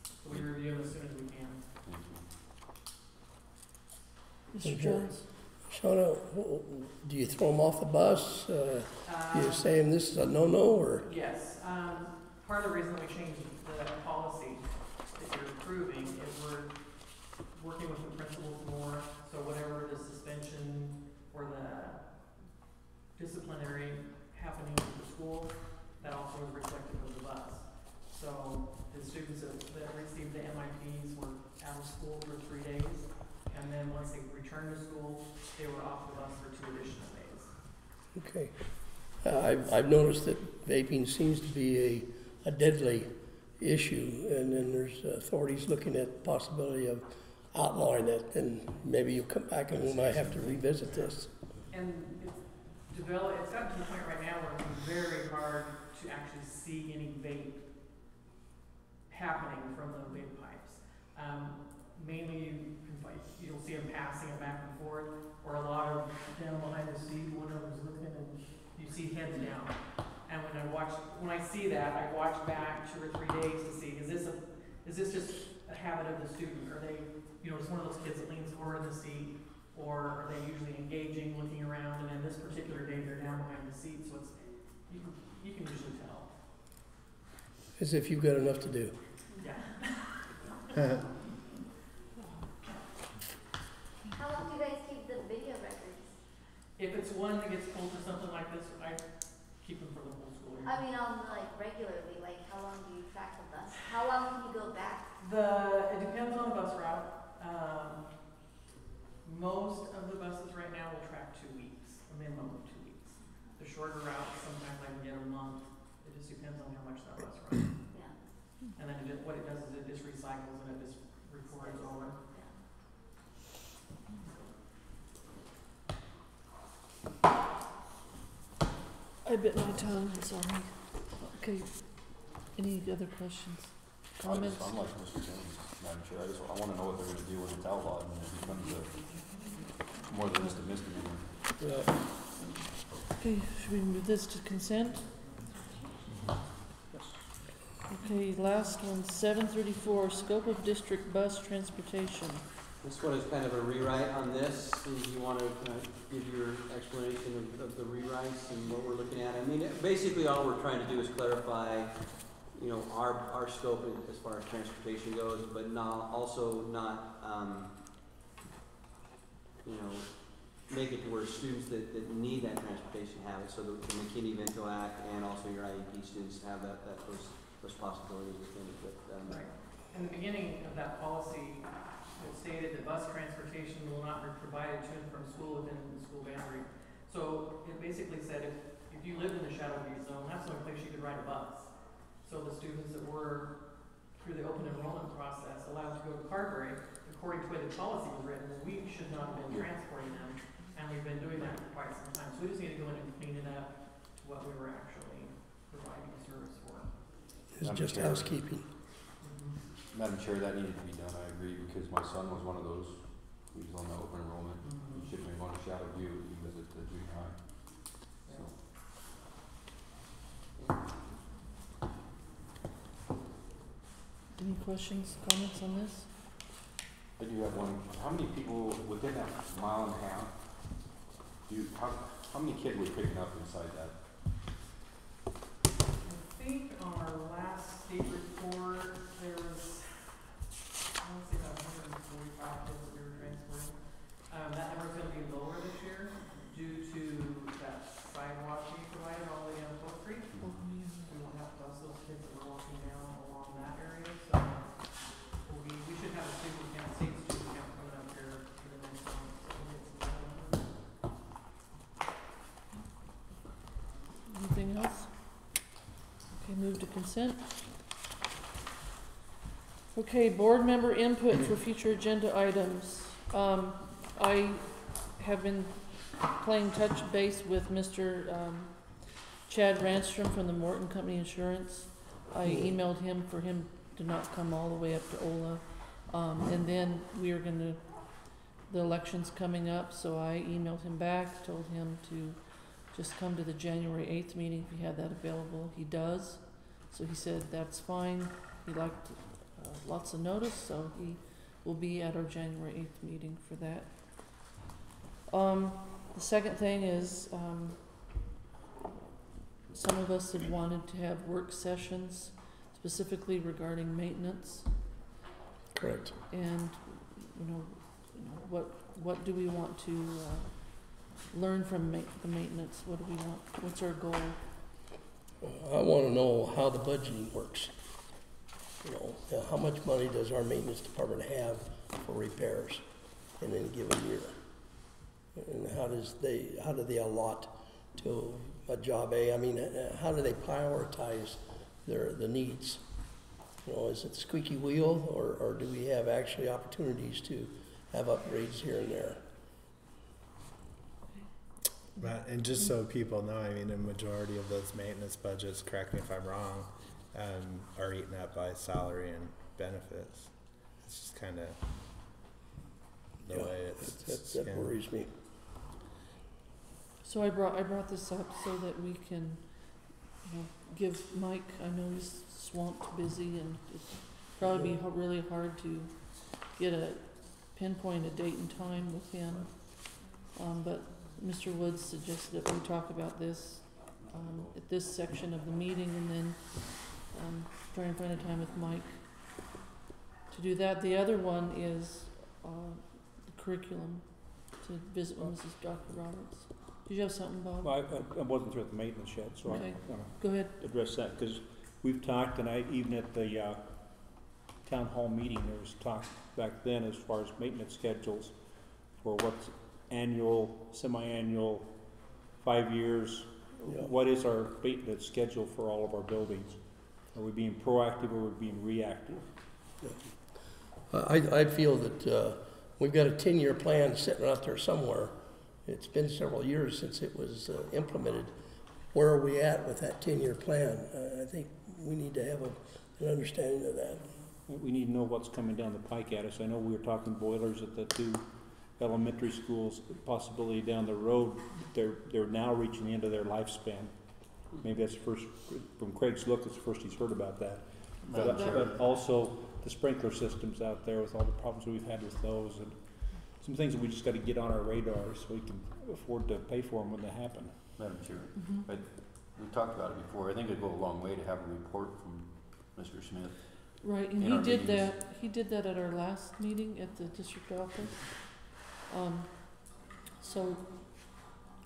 So we review them as soon as we can. Thank you. Mr. Jones? Shauna, do you throw them off the bus? You saying this is a no-no, or? Yes, part of the reason that we changed the policy that you're approving is we're working with the principals more, so whatever the suspension or the disciplinary happening at the school, that also is reflective of the bus. So the students that received the MIPs were out of school for 3 days, and then once they returned to school, they were off the bus for 2 additional days. Okay. I've noticed that vaping seems to be a deadly issue, and then there's authorities looking at the possibility of outlawing it, and maybe you'll come back and we might have to revisit this. And it's gotten to the point right now where it's very hard to actually see any vape happening from the vape pipes. Mainly, you'll see them passing it back and forth, or a lot of them behind the seat, one of them's looking and you see heads down. And when I see that, I watch back 2 or 3 days to see, is this just a habit of the student? Are they, just one of those kids that leans forward in the seat, or are they usually engaging, looking around, and then this particular day they're down behind the seat, so it's, you can usually tell. As if you've got enough to do. Yeah. How long do you guys keep the video records? If it's one that gets pulled for something like this, I keep them for the whole school year. I mean, regularly, how long do you track the bus? How long can you go back? It depends on the bus route. Most of the buses right now will track 2 weeks, a minimum of 2 weeks. The shorter routes, sometimes I can get a month. It just depends on how much that bus runs. Yeah. And then what it does is it just recycles and it just records over. bit my tongue, I'm sorry. Okay, any other questions, comments? I'm like Mr. Jones, Madam Chair, I wanna know what they're gonna do when it's outlawed, and it becomes more than just a misdemeanor. Yeah. Okay, should we move this to consent? Okay, last one, 734, scope of district bus transportation. This one is kind of a rewrite on this, and you want to give your explanation of the rewrites and what we're looking at. I mean, basically all we're trying to do is clarify, you know, our scope as far as transportation goes, but also not, you know, make it to where students that need that transportation have it, so that the McKinney-Vento Act and also your IEP students have those possibilities within it. But, Right. In the beginning of that policy, it stated that bus transportation will not be provided to and from school within the school boundary. So it basically said if you lived in the shadow use zone, that's the only place you could ride a bus. So the students that were, through the open enrollment process, allowed to go to Carberry, according to the way the policy was written, we should not have been transporting them, and we've been doing that for quite some time. So we just need to go in and clean it up to what we were actually providing a service for. It's just housekeeping. Madam Chair, that needed to be done, I agree, because my son was one of those, he was on the open enrollment, he shouldn't have gone to Shadow View, he was at the junior high, so. Any questions, comments on this? I do have one, how many people within that mile and a half, how many kids were picking up inside that? I think on our last state report, there was, I want to say about 145 kids that we were transporting. That number's going to be lower this year due to that sidewalk we provided all the way down 12th Street. Oh, yeah. We won't have to bus those kids that were walking down along that area, so we should have a student count, state student count coming up here for the next month. So we'll get some numbers. Anything else? Okay, move to consent. Okay, board member input for future agenda items. I have been playing touch base with Mr. Chad Ranstrom from the Morton Company Insurance. I emailed him for him to not come all the way up to Ola. And then we are gonna, the election's coming up, so I emailed him back, told him to just come to the January 8th meeting if he had that available. He does. So he said that's fine. He liked lots of notice, so he will be at our January 8th meeting for that. The second thing is some of us had wanted to have work sessions specifically regarding maintenance. Correct. And what do we want to learn from the maintenance? What do we want? What's our goal? I want to know how the budgeting works. You know, how much money does our maintenance department have for repairs in any given year? And how do they allot to a job A? I mean, how do they prioritize the needs? You know, is it squeaky wheel, or do we have actually opportunities to have upgrades here and there? And just so people know, I mean, a majority of those maintenance budgets, correct me if I'm wrong, are eaten up by salary and benefits. It's just kind of the way that worries me. So I brought this up so that we can, give Mike. I know he's swamped, busy, and it's probably be really hard to pinpoint a date and time with him. But Mr. Woods suggested that we talk about this at this section of the meeting, and then try and find a time with Mike to do that. The other one is the curriculum, to visit with Mrs. Dr. Roberts. Did you have something, Bob? Well, I wasn't through at the maintenance yet, so Okay. I want Go ahead. to address that, because we've talked, and even at the town hall meeting, there was talk back then as far as maintenance schedules for what's annual, semi-annual, 5 years. Yeah. What is our maintenance schedule for all of our buildings? Are we being proactive or are we being reactive? I feel that we've got a 10-year plan sitting out there somewhere. It's been several years since it was implemented. where are we at with that 10-year plan? I think we need to have an understanding of that. We need to know what's coming down the pike at us. I know we were talking boilers at the 2 elementary schools, possibility down the road. They're now reaching the end of their lifespan. Maybe that's the first, from Craig's look, it's the first he's heard about that. But also the sprinkler systems out there with all the problems we've had with those, and some things that we just got to get on our radar so we can afford to pay for them when they happen. Madam Chair, but we talked about it before. I think it'd go a long way to have a report from Mr. Smith. Right, and he did that at our last meeting at the district office. So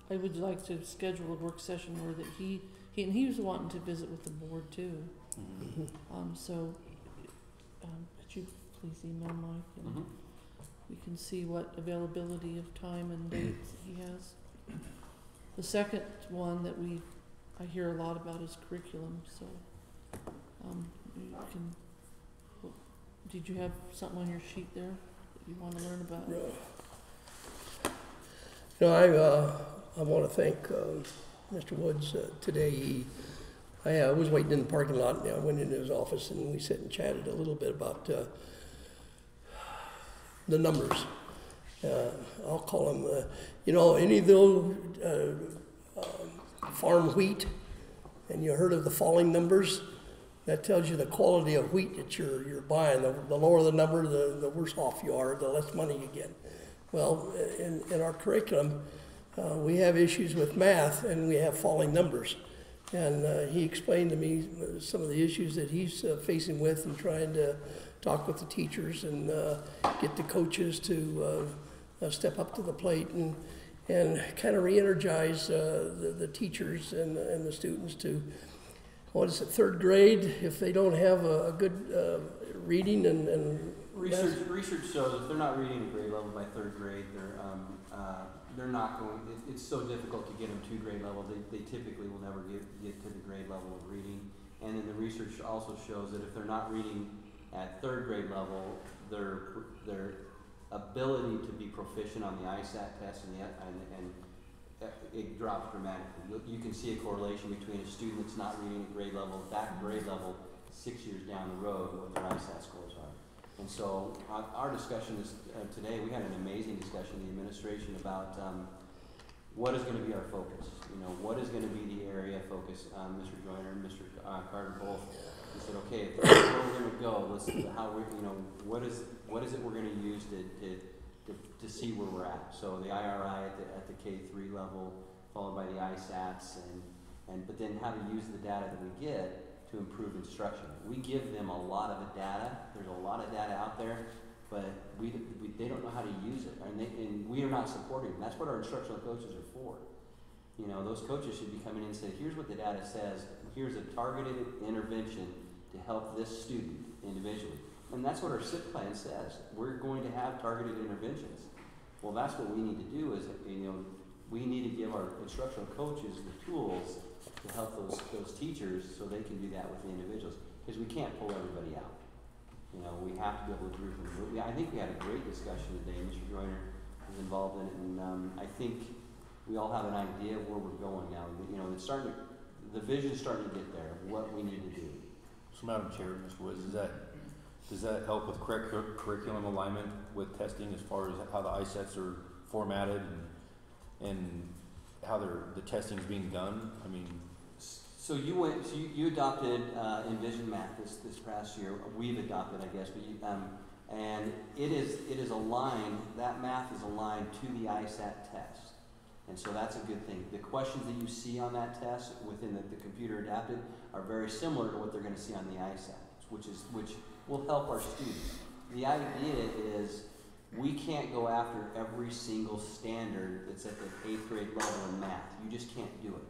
I would like to schedule a work session where that he was wanting to visit with the board too. So could you please email Mike and we can see what availability of time and dates he has. The second one that I hear a lot about is curriculum, so you can. Did you have something on your sheet there that you want to learn about? I want to thank Mr. Woods today. I was waiting in the parking lot, and I went into his office, and we sat and chatted a little bit about the numbers. I'll call them, any of those farm wheat, and you heard of the falling numbers? That tells you the quality of wheat that you're buying. The lower the number, the worse off you are, the less money you get. Well, in our curriculum, we have issues with math, and we have falling numbers. And he explained to me some of the issues that he's facing with and trying to talk with the teachers and get the coaches to step up to the plate and kind of re-energize the teachers and the students to, third grade, if they don't have a good reading and research shows if they're not reading at grade level by third grade, they're not going. It's so difficult to get them to grade level. They typically will never get to the grade level of reading. And then the research also shows that if they're not reading at third grade level, their ability to be proficient on the ISAT test and it drops dramatically. You can see a correlation between a student that's not reading at grade level, that grade level, 6 years down the road, what their ISAT scores are. And so our discussion is today, we had an amazing discussion in the administration about what is going to be our focus. What is going to be the area of focus? Mr. Joyner and Mr. Carter both. We said, okay, if that's where we're going to go, let's see how we, what is it we're going to use to see where we're at. So the IRI at the K3 level, followed by the ISATs, but then how to use the data that we get to improve instruction. We give them a lot of the data. There's a lot of data out there, but they don't know how to use it, and we are not supporting them. That's what our instructional coaches are for. Those coaches should be coming in and say, here's what the data says. Here's a targeted intervention to help this student individually. And that's what our SIP plan says. We're going to have targeted interventions. Well, that's what we need to do is, we need to give our instructional coaches the tools to help those teachers so they can do that with the individuals. Because we can't pull everybody out. We have to be able to group them. I think we had a great discussion today. Mr. Joyner was involved in it, and I think we all have an idea of where we're going now. The vision's starting to get there, what we need to do. So, Madam Chair, Mr. Woods, does that help with curriculum alignment with testing as far as how the ISETs are formatted and how the testing is being done? I mean, so you adopted Envision Math this past year. We've adopted, I guess, but and it is aligned. That math is aligned to the ISAT test, and so that's a good thing. The questions that you see on that test within the computer adapted are very similar to what they're going to see on the ISAT, which will help our students. The idea is we can't go after every single standard that's at the 8th grade level in math. You just can't do it.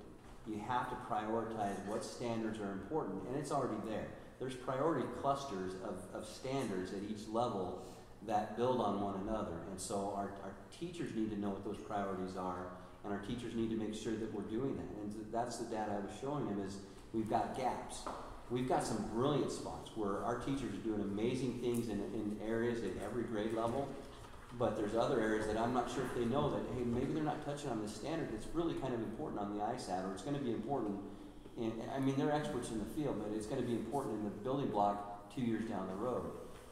You have to prioritize what standards are important, and it's already there. There's priority clusters of standards at each level that build on one another, and so our teachers need to know what those priorities are, and our teachers need to make sure that we're doing that. And that's the data I was showing them is we've got gaps. We've got some brilliant spots where our teachers are doing amazing things in areas at every grade level, But there's other areas that I'm not sure if they know that, hey, maybe they're not touching on this standard. It's really kind of important on the ISAT, or it's going to be important in, I mean, they're experts in the field, but it's going to be important in the building block 2 years down the road.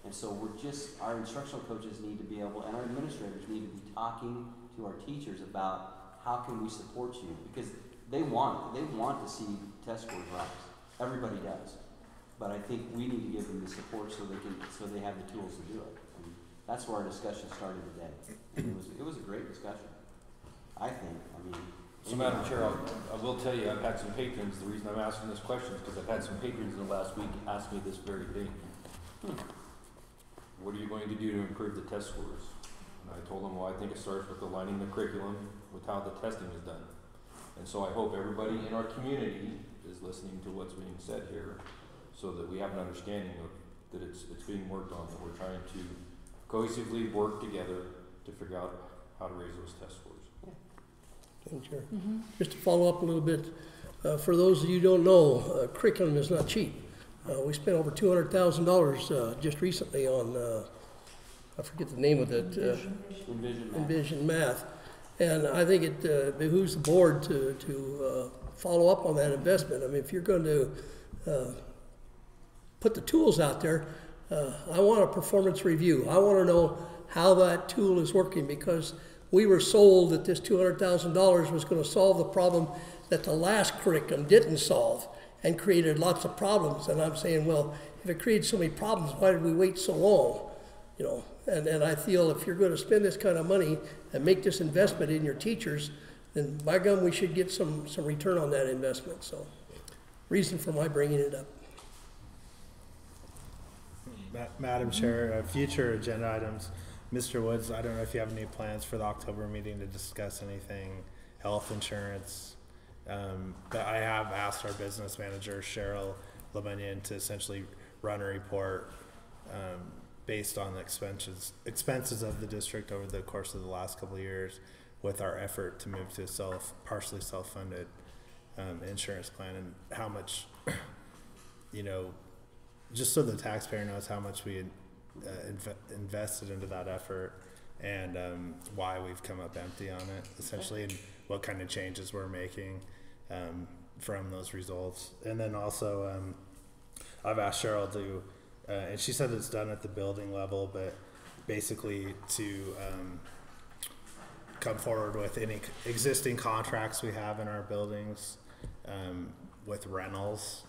And so our instructional coaches need to be able, and our administrators need to be talking to our teachers about how can we support you, because they want to see test scores rise. Everybody does. But I think we need to give them the support so they have the tools to do it. And that's where our discussion started today. And it was a great discussion, I think. I mean, so Madam Chair, I will tell you, I've had some patrons, the reason I'm asking this question is because I've had some patrons in the last week ask me this very thing. What are you going to do to improve the test scores? And I told them, well, I think it starts with aligning the curriculum with how the testing is done. And so I hope everybody in our community is listening to what's being said here, so that we have an understanding of that it's being worked on, that we're trying to cohesively work together to figure out how to raise those test scores. Chair. Just to follow up a little bit, for those of you who don't know, curriculum is not cheap. We spent over $200,000 just recently on, I forget the name of it, Envision Math. And I think it behooves the board to follow up on that investment. I mean, if you're going to put the tools out there, I want a performance review. I want to know how that tool is working, because we were sold that this $200,000 was going to solve the problem that the last curriculum didn't solve and created lots of problems. And I'm saying, well, if it created so many problems, why did we wait so long? You know, and I feel if you're going to spend this kind of money and make this investment in your teachers, then by gum, we should get some return on that investment. So, reason for my bringing it up. Madam Chair, future agenda items. Mr. Woods, I don't know if you have any plans for the October meeting to discuss anything, health insurance. But I have asked our business manager, Cheryl Lemunion, to essentially run a report based on the expenses of the district over the course of the last couple of years, with our effort to move to a partially self-funded insurance plan, and how much, just so the taxpayer knows how much we invested into that effort, and why we've come up empty on it, essentially, and what kind of changes we're making from those results. And then also, I've asked Cheryl to, and she said it's done at the building level, but basically to come forward with any existing contracts we have in our buildings with rentals,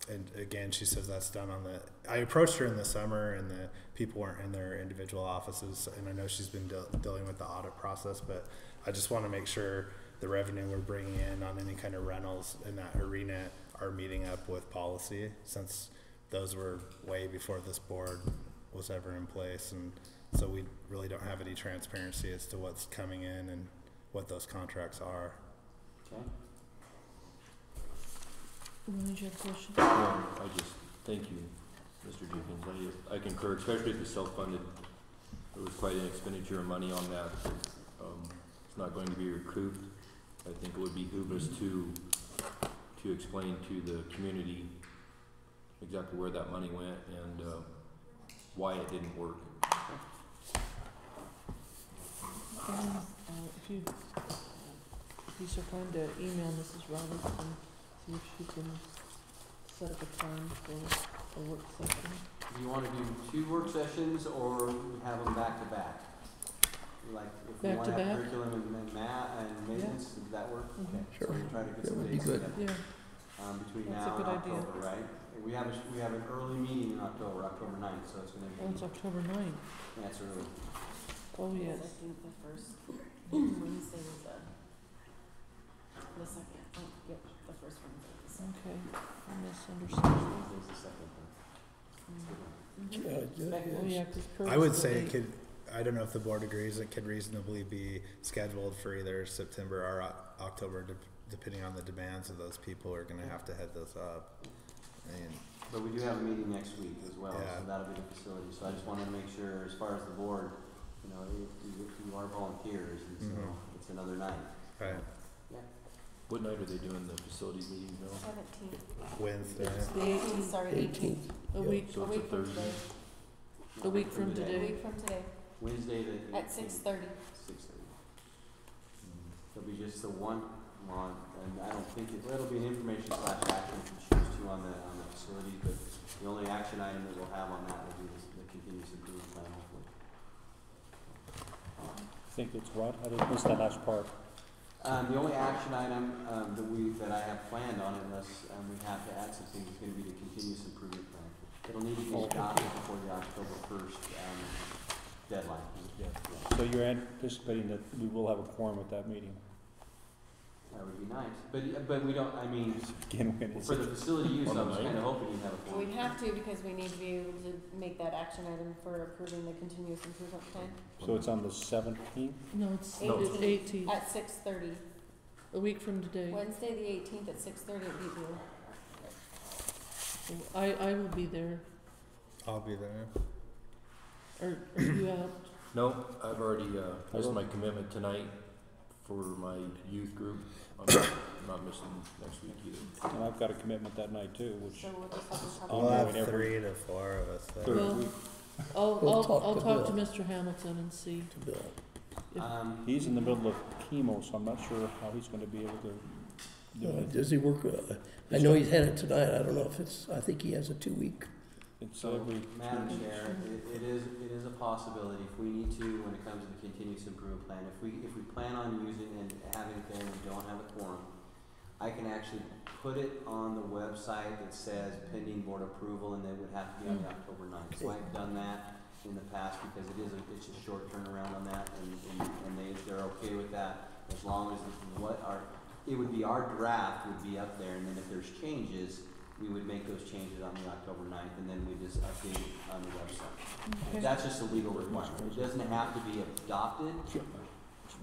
and again, she says that's done on I approached her in the summer, and the people weren't in their individual offices, and I know she's been dealing with the audit process, but I just want to make sure the revenue we're bringing in on any kind of rentals in that arena are meeting up with policy, since those were way before this board was ever in place, and so we really don't have any transparency as to what's coming in and what those contracts are. Okay. Your question? Well, I just thank you, Mr. Jenkins. I concur, especially with the self-funded. It was quite an expenditure of money on that. It's not going to be recouped. I think it would behoove us to explain to the community exactly where that money went and why it didn't work. If you'd be so kind to email Mrs. Roberts and see if she can set up a time for a work session. Do you want to do 2 work sessions, or have them back to back? Like if we want to have curriculum and math and maintenance, does that work? Okay. Sure. So we're trying to get some That would be dates good. together. Yeah. Between That's now a good and idea. October, right? We have an early meeting in October 9th, so it's going to be. Oh, it's October 9th. Yeah, it's early. Oh, yes. I think the first Wednesday was the second. Oh, yep, the first Wednesday. Okay. I misunderstood. Wednesday's the second. Oh, yeah, 'cause I would say it could, I don't know if the board agrees, it could reasonably be scheduled for either September or October, depending on the demands of those people who are going to have to head those up. But we do have a meeting next week as well, Yeah. so that'll be the facility. So I just wanted to make sure, as far as the board, you are volunteers, and so it's another night. Right. Yeah. What night are they doing the facilities meeting, Bill? 17th. Wednesday. The 18th, sorry, 18th. A week. So it's a Thursday. A week from Approve it A today. week from today, Wednesday the 18th. at 6:30. 6:30. It'll be just the one month, and I don't think it'll be an information / action if you choose to on the facilities, but the only action item that we'll have on that will be the continuous improvement plan, hopefully. I think it's what? I didn't miss that last part. The only action item that I have planned on, unless we have to add some things, is going to be the continuous improvement plan. It'll need to be adopted before the October 1st deadline. Yeah. So you're anticipating that we will have a quorum at that meeting? That would be nice, but we don't. I mean, Again, when it's for the facility use, I was On the kind of hoping you'd have a quorum. We have to because we need to be able to make that action item for approving the continuous improvement plan. So it's on the 17th? No, it's No. 18th, At 6:30. a week from today. Wednesday, the 18th at 6:30 at BBU. I will be there. I'll be there. Are you out? No, I've already, this is my commitment tonight for my youth group. I'm not missing next week either. And I've got a commitment that night too, which So we'll just have to talk I'll We'll about have have every- 3 to 4 of us there. third Well, week. I'll We'll talk I'll to talk to Bill. Mr. Hamilton and see. To Bill. He's in the middle of chemo, so I'm not sure how he's gonna be able to do it. Does he work, I know he's had it tonight, I don't know if it's, I think he has a 2-week. It's So, every Madam 2 weeks. Chair, it is a possibility if we need to, when it comes to the continuous improvement plan, if we plan on using and having it there and we don't have a quorum, I can actually put it on the website that says pending board approval, and they would have to be on the October 9th. So I've done that in the past because it's a short turnaround on that, and they're okay with that as long as it would be our draft would be up there, and then if there's changes, we would make those changes on the October 9th, and then we just update it on the website. Okay. That's just a legal requirement. It doesn't have to be adopted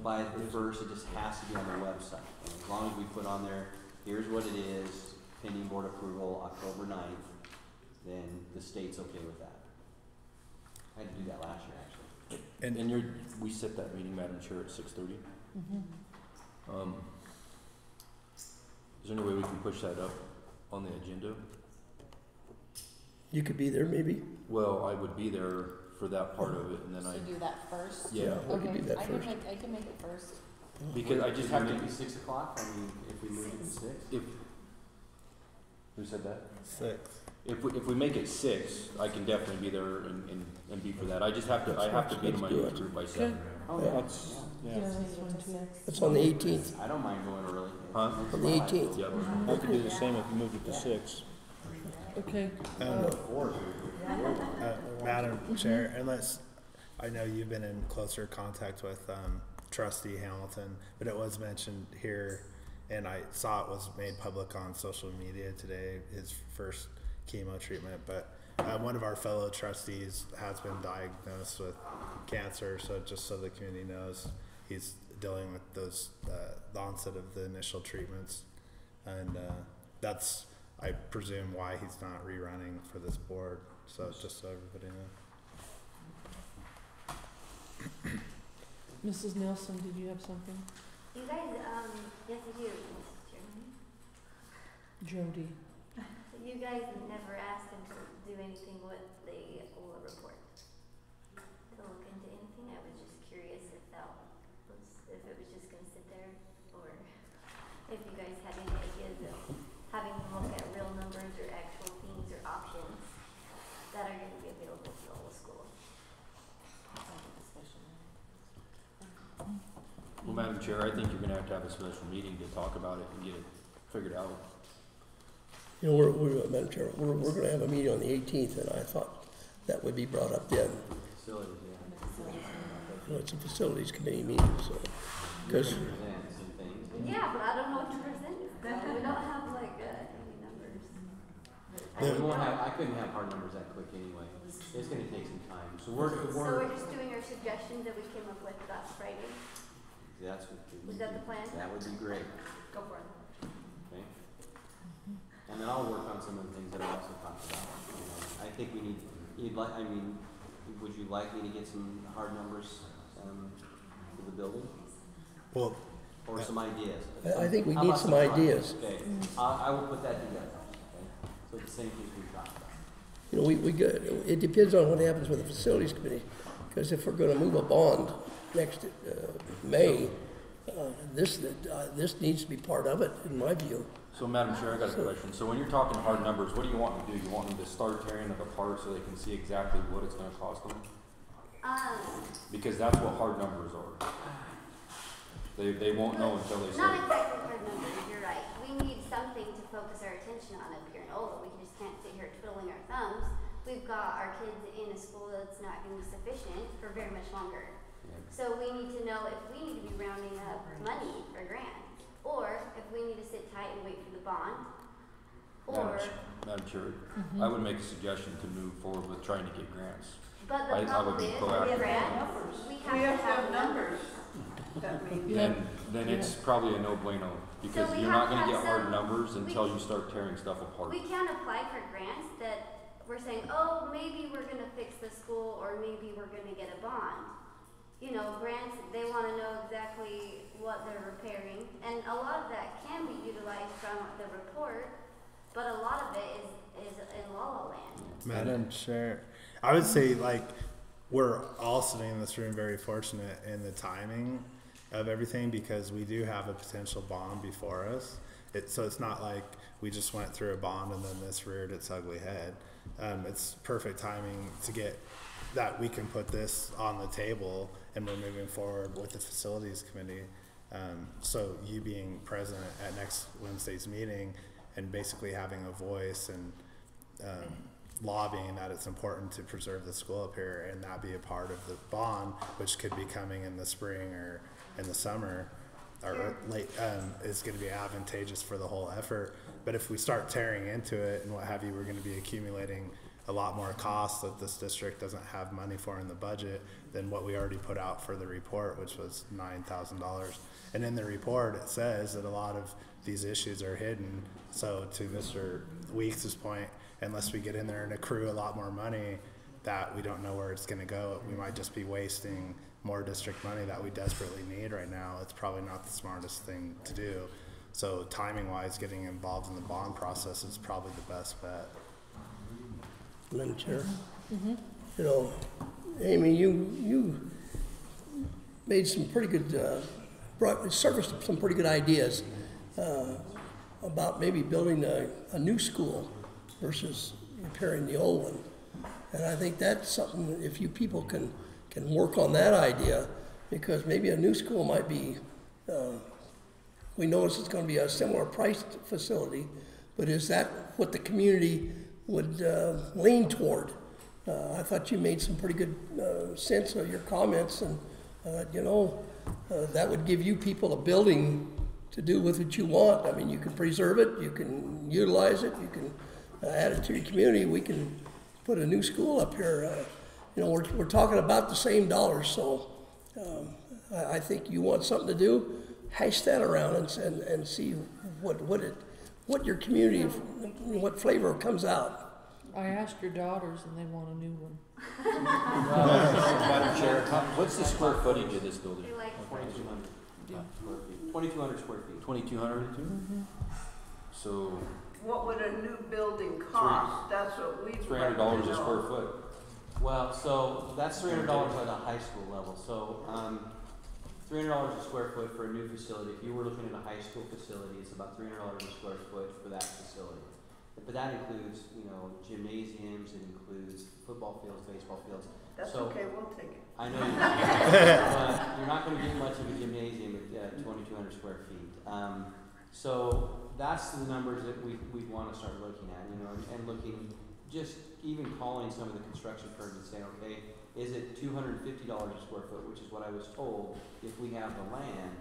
by the first, it just has to be on the website. And as long as we put on there, here's what it is, pending board approval, October 9th, then the state's okay with that. I had to do that last year, actually. And we set that meeting, Madam Chair, at 6:30. Mm-hmm. Is there any way we can push that up on the agenda? You could be there maybe? Well, I would be there for that part of it, and then So do that first? yeah, We could do that first. I can make it first. because I just have to. Maybe 6 o'clock, I mean, if we move it to 6. Who said that? 6. If we make it 6, I can definitely be there and be for that. I just have to, I have to be to my youth group by 7. Oh, Yeah. That's, Yeah, yeah. that's fine too. It's on the 18th. I don't mind going early. Huh? On the 18th. Yep. I could do the same if you moved it to 6. Okay. Madam Chair, unless, I know you've been in closer contact with Trustee Hamilton, but it was mentioned here, and I saw it was made public on social media today, his first chemo treatment, but one of our fellow trustees has been diagnosed with cancer, so just so the community knows, he's dealing with those, the onset of the initial treatments, and that's, I presume, why he's not rerunning for this board, so just so everybody knows. Mrs. Nelson, did you have something? You guys, yes I do, Mr. Chairman. Jody. You guys never asked him to do anything with the OLA report. To look into anything, I was just curious if it was just gonna sit there, or if you guys had any ideas of having him look at real numbers or actual things or options that are gonna be available to all the schools. Well, Madam Chair, I think you're gonna have a special meeting to talk about it and get it figured out. You know, Madam Chair, we're gonna have a meeting on the 18th, and I thought that would be brought up then. Facilities, yeah. Well, it's a facilities committee meeting, so, because, Yeah, but I don't know what to present. We don't have like, any numbers. I couldn't have hard numbers that quick anyway. It's gonna take some time. So So we're just doing our suggestions that we came up with last Friday. that's what. Is that the plan? That would be great, Go for it. okay? And then I'll work on some of the things that I also talked about. You know, I think we need, would you like me to get some hard numbers, for the building? Well, Or some ideas? I think we How need about some prices? ideas. Okay, I will put that together, okay? So the same things we talked about. you know, we got, it depends on what happens with the facilities committee, because if we're gonna move a bond next, May, this needs to be part of it, in my view. So Madam Chair, I got a question. So when you're talking hard numbers, what do you want to do? You want them to start tearing it apart so they can see exactly what it's gonna cost them? Because that's what hard numbers are. They won't know until they Not start. exactly hard numbers, you're right. We need something to focus our attention on up here in Ola. We just can't sit here twiddling our thumbs. We've got our kids in a school that's not going to be sufficient for very much longer. So we need to know if we need to be rounding up money for grants, or if we need to sit tight and wait for the bond, or... Madam Chair, I would make a suggestion to move forward with trying to get grants. But the I would problem be is, proactive. with grants, we have to have numbers. Then it's probably a no-bueno, because So we you're have not to gonna have get hard some- numbers until you start tearing stuff apart. We can't apply for grants that we're saying, oh, maybe we're gonna fix the school, or maybe we're gonna get a bond. You know, grants, they wanna know exactly what they're repairing, and a lot of that can be utilized from the report, but a lot of it is in La La Land. Madam Chair, I would say, like, we're all sitting in this room very fortunate in the timing of everything, because we do have a potential bond before us. So it's not like we just went through a bond and then this reared its ugly head. It's perfect timing to get that we can put this on the table, and we're moving forward with the facilities committee. So you being present at next Wednesday's meeting and basically having a voice and lobbying that it's important to preserve the school up here, and that be a part of the bond, which could be coming in the spring or in the summer or late, is going to be advantageous for the whole effort. But if we start tearing into it and what have you, we're going to be accumulating a lot more costs that this district doesn't have money for in the budget than what we already put out for the report, which was $9,000. And in the report, it says that a lot of these issues are hidden. So to Mr. Weeks' point, unless we get in there and accrue a lot more money that we don't know where it's going to go, we might just be wasting more district money that we desperately need right now. It's probably not the smartest thing to do. So timing wise, getting involved in the bond process is probably the best bet. Madam Chair, you know, Amy, you made some pretty good, surfaced some pretty good ideas about maybe building a new school versus repairing the old one. And I think that's something, if you people can work on that idea, because maybe a new school might be, we notice it's going to be a similar priced facility, but is that what the community would lean toward? I thought you made some pretty good sense of your comments, and you know, that would give you people a building to do with what you want. I mean, you can preserve it, you can utilize it, you can add it to your community. We can put a new school up here. You know, we're talking about the same dollars, so I think you want something to do, hash that around and see what your community, what flavor comes out. I asked your daughters and they want a new one. Madam Chair, what's the square footage of this building? 2,200 square feet. 2,200 square feet. 2,200? So What would a new building cost? That's what we'd like to $300 a know. square foot. Well, so that's $300 at a high school level. So $300 a square foot for a new facility. If you were looking at a high school facility, it's about $300 a square foot for that facility. But that includes, you know, gymnasiums, it includes football fields, baseball fields. That's So, okay, we'll take it. I know you're not going to get much of a gymnasium at 2,200 square feet. So that's the numbers that we want to start looking at, you know, and looking, just even calling some of the construction firms and saying, okay, is it $250 a square foot, which is what I was told, if we have the land,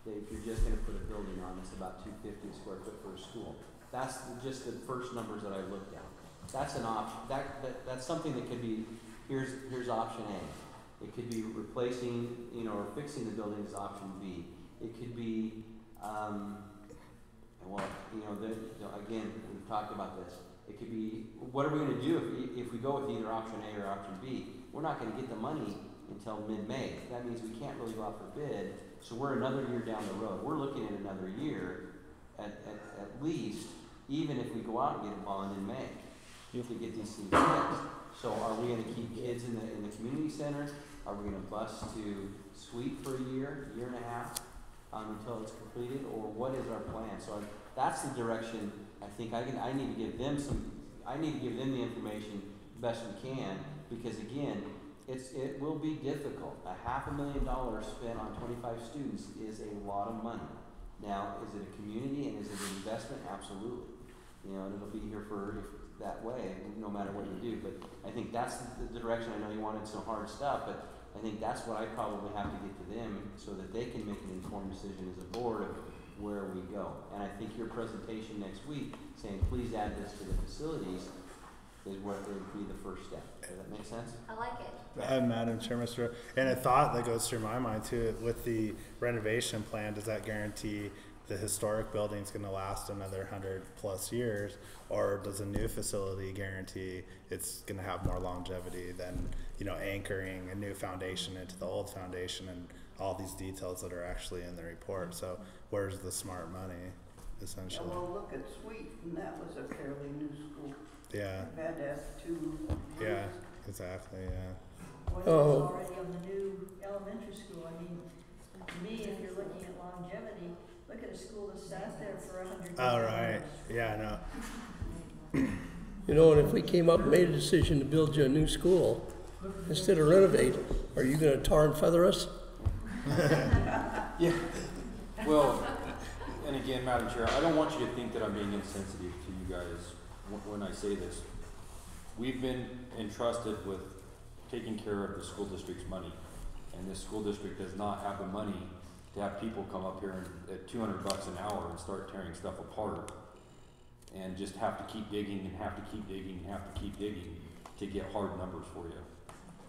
that if you're just going to put a building on, it's about $250 a square foot for a school. That's just the first numbers that I looked at. That's an option. That's something that could be, here's option A. It could be replacing, you know, or fixing the building is option B. It could be, well, you know, again, we've talked about this. It could be, what are we going to do if we go with either option A or option B? We're not going to get the money until mid-May. That means we can't really go out for bid, so we're another year down the road. We're looking at another year at least, even if we go out and get a bond in May. to get these things fixed. So are we gonna keep kids in the community center? Are we gonna bus to Sweet for a year and a half, until it's completed, or what is our plan? So that's the direction I think I need to give them the information best we can, because again, it will be difficult. $500,000 spent on 25 students is a lot of money. Now, is it a community and is it an investment? Absolutely. And it'll be here that way, no matter what you do. But I think that's the direction. I know you wanted some hard stuff, but I think that's what I probably have to get to them so that they can make an informed decision as a board of where we go. And I think your presentation next week saying, please add this to the facilities, is what would be the first step. Does that make sense? I like it. Madam Chair, and a thought that goes through my mind too, with the renovation plan, does that guarantee the historic building's gonna last another 100+ years, or does a new facility guarantee it's gonna have more longevity than, anchoring a new foundation into the old foundation and all these details that are actually in the report? So where's the smart money, essentially? Yeah, well, look at Sweet, and that was a fairly new school. Yeah. We've had to have 2. Yeah, exactly, yeah. One is already on the new elementary school. I mean, to me, if you're looking at longevity, look at a school that sat there for 100 years. Oh, right. Yeah, I know. And if we came up and made a decision to build you a new school, instead of renovate, are you gonna tar and feather us? Yeah. Well, and again, Madam Chair, I don't want you to think that I'm being insensitive to you guys when I say this. We've been entrusted with taking care of the school district's money, and this school district does not have the money to have people come up here at $200 an hour and start tearing stuff apart and just have to keep digging and have to keep digging and have to keep digging to get hard numbers for you.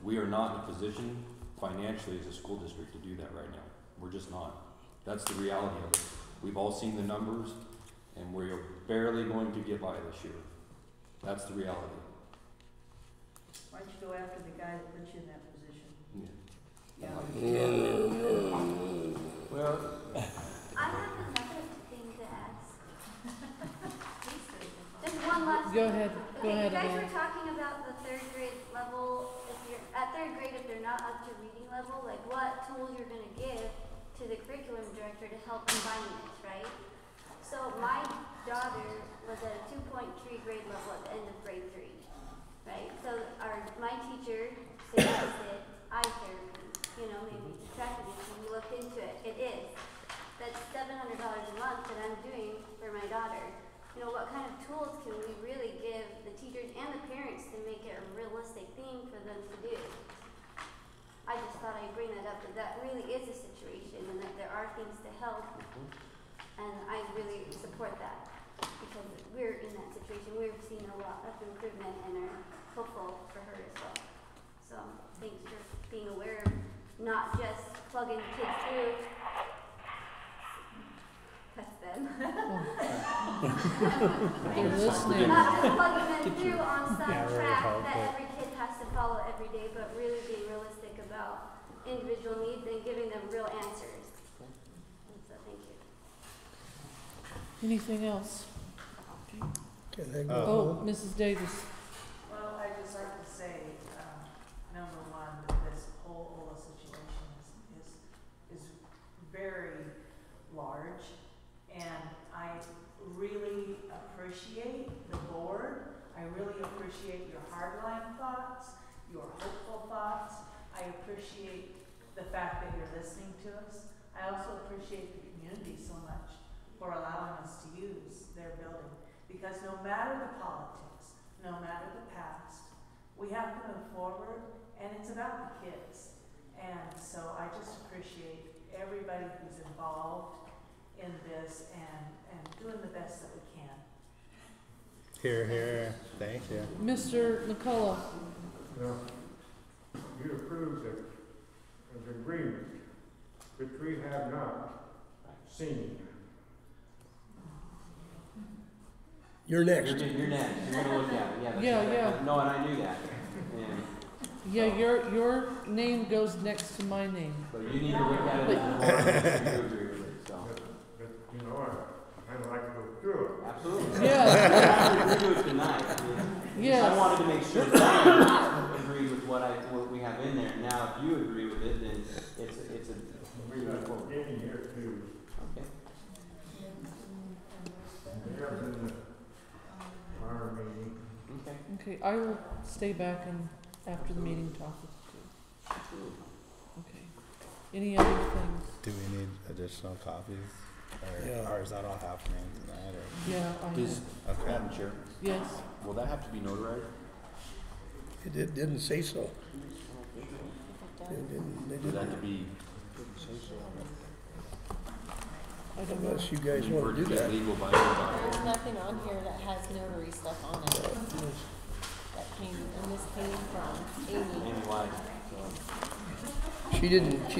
We are not in a position financially as a school district to do that right now. We're just not. That's the reality of it. We've all seen the numbers, and we're barely going to get by this year. That's the reality. Why don't you go after the guy that put you in that position? Yeah. Well, I have another thing to ask. Just one last Go thing. ahead. Go Okay, ahead, you guys Amanda. were talking about the 3rd grade level. If you're at 3rd grade, if they're not up to reading level, like what tools you're going to give to the curriculum director to help combining this, right? So my daughter was at a 2.3 grade level at the end of grade 3, right? So my teacher suggested eye therapy, maybe attracted it, and we looked into it. It is. That's $700 a month that I'm doing for my daughter. What kind of tools can we really give the teachers and the parents to make it a realistic thing for them to do? I just thought I'd bring that up, that really is a situation and that there are things to help. And I really support that because we're in that situation. We've seen a lot of improvement and are hopeful for her as well. So thanks for being aware of not just plugging kids through. That's them. They're listening. Not just plugging them through on some track that every kid has to follow every day, but really being realistic about individual needs and giving them real answers. So thank you. Anything else? Can I go? Oh, Mrs. Davis. Well, I'd just like to say, number one, that this whole OLA situation is very large, and I really appreciate the board. I really appreciate your hardline thoughts, your hopeful thoughts. I appreciate the fact that you're listening to us. I also appreciate the community so much for allowing us to use their building. Because no matter the politics, no matter the past, we have to move forward, and it's about the kids. And so I just appreciate everybody who's involved in this and doing the best that we can. Here, here. Thank you. Mr. McCullough. You approved an agreement, which we have not seen. You're next. You're next. You're gonna look at it. Yeah. No, and I knew that. And Yeah, your name goes next to my name. so you need to look at it. And you agree with it. So But I kind of like to go through it. absolutely. Yeah. We do it tonight. Yes. I wanted to make sure that you agreed with what we have in there. Now, if you agree with it, then it's a. We got in here too. Okay. There's in our meeting. Okay. Okay, I will stay back and after the meeting talk with you. Okay. Any other things? Do we need additional copies? Yeah. Or is that all happening tonight? Or? Yeah, I Does, have. Okay. Madam Chair, Yes. will that have to be notarized? It didn't say so. They Does that have to didn't, be? I don't know. unless you guys for want it to do that. Legal binding document? There's nothing on here that has notary stuff on it. That came, and this came from Amy. Amy White. She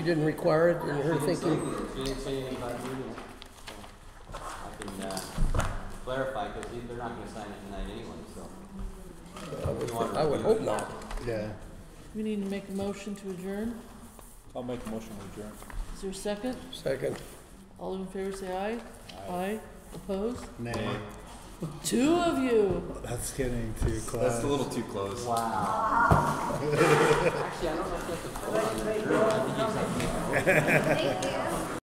didn't require it in her thinking. She didn't say anything about doing it. So I can clarify, because they're not gonna sign it tonight anyway, so. I would hope not. Yeah. We need to make a motion to adjourn. I'll make a motion to adjourn. Is there a second? Second. All in favor say aye. Aye. Opposed? Nay. Two of you. That's getting too close. That's a little too close. Wow. Actually, I don't know if that's a. Thank you.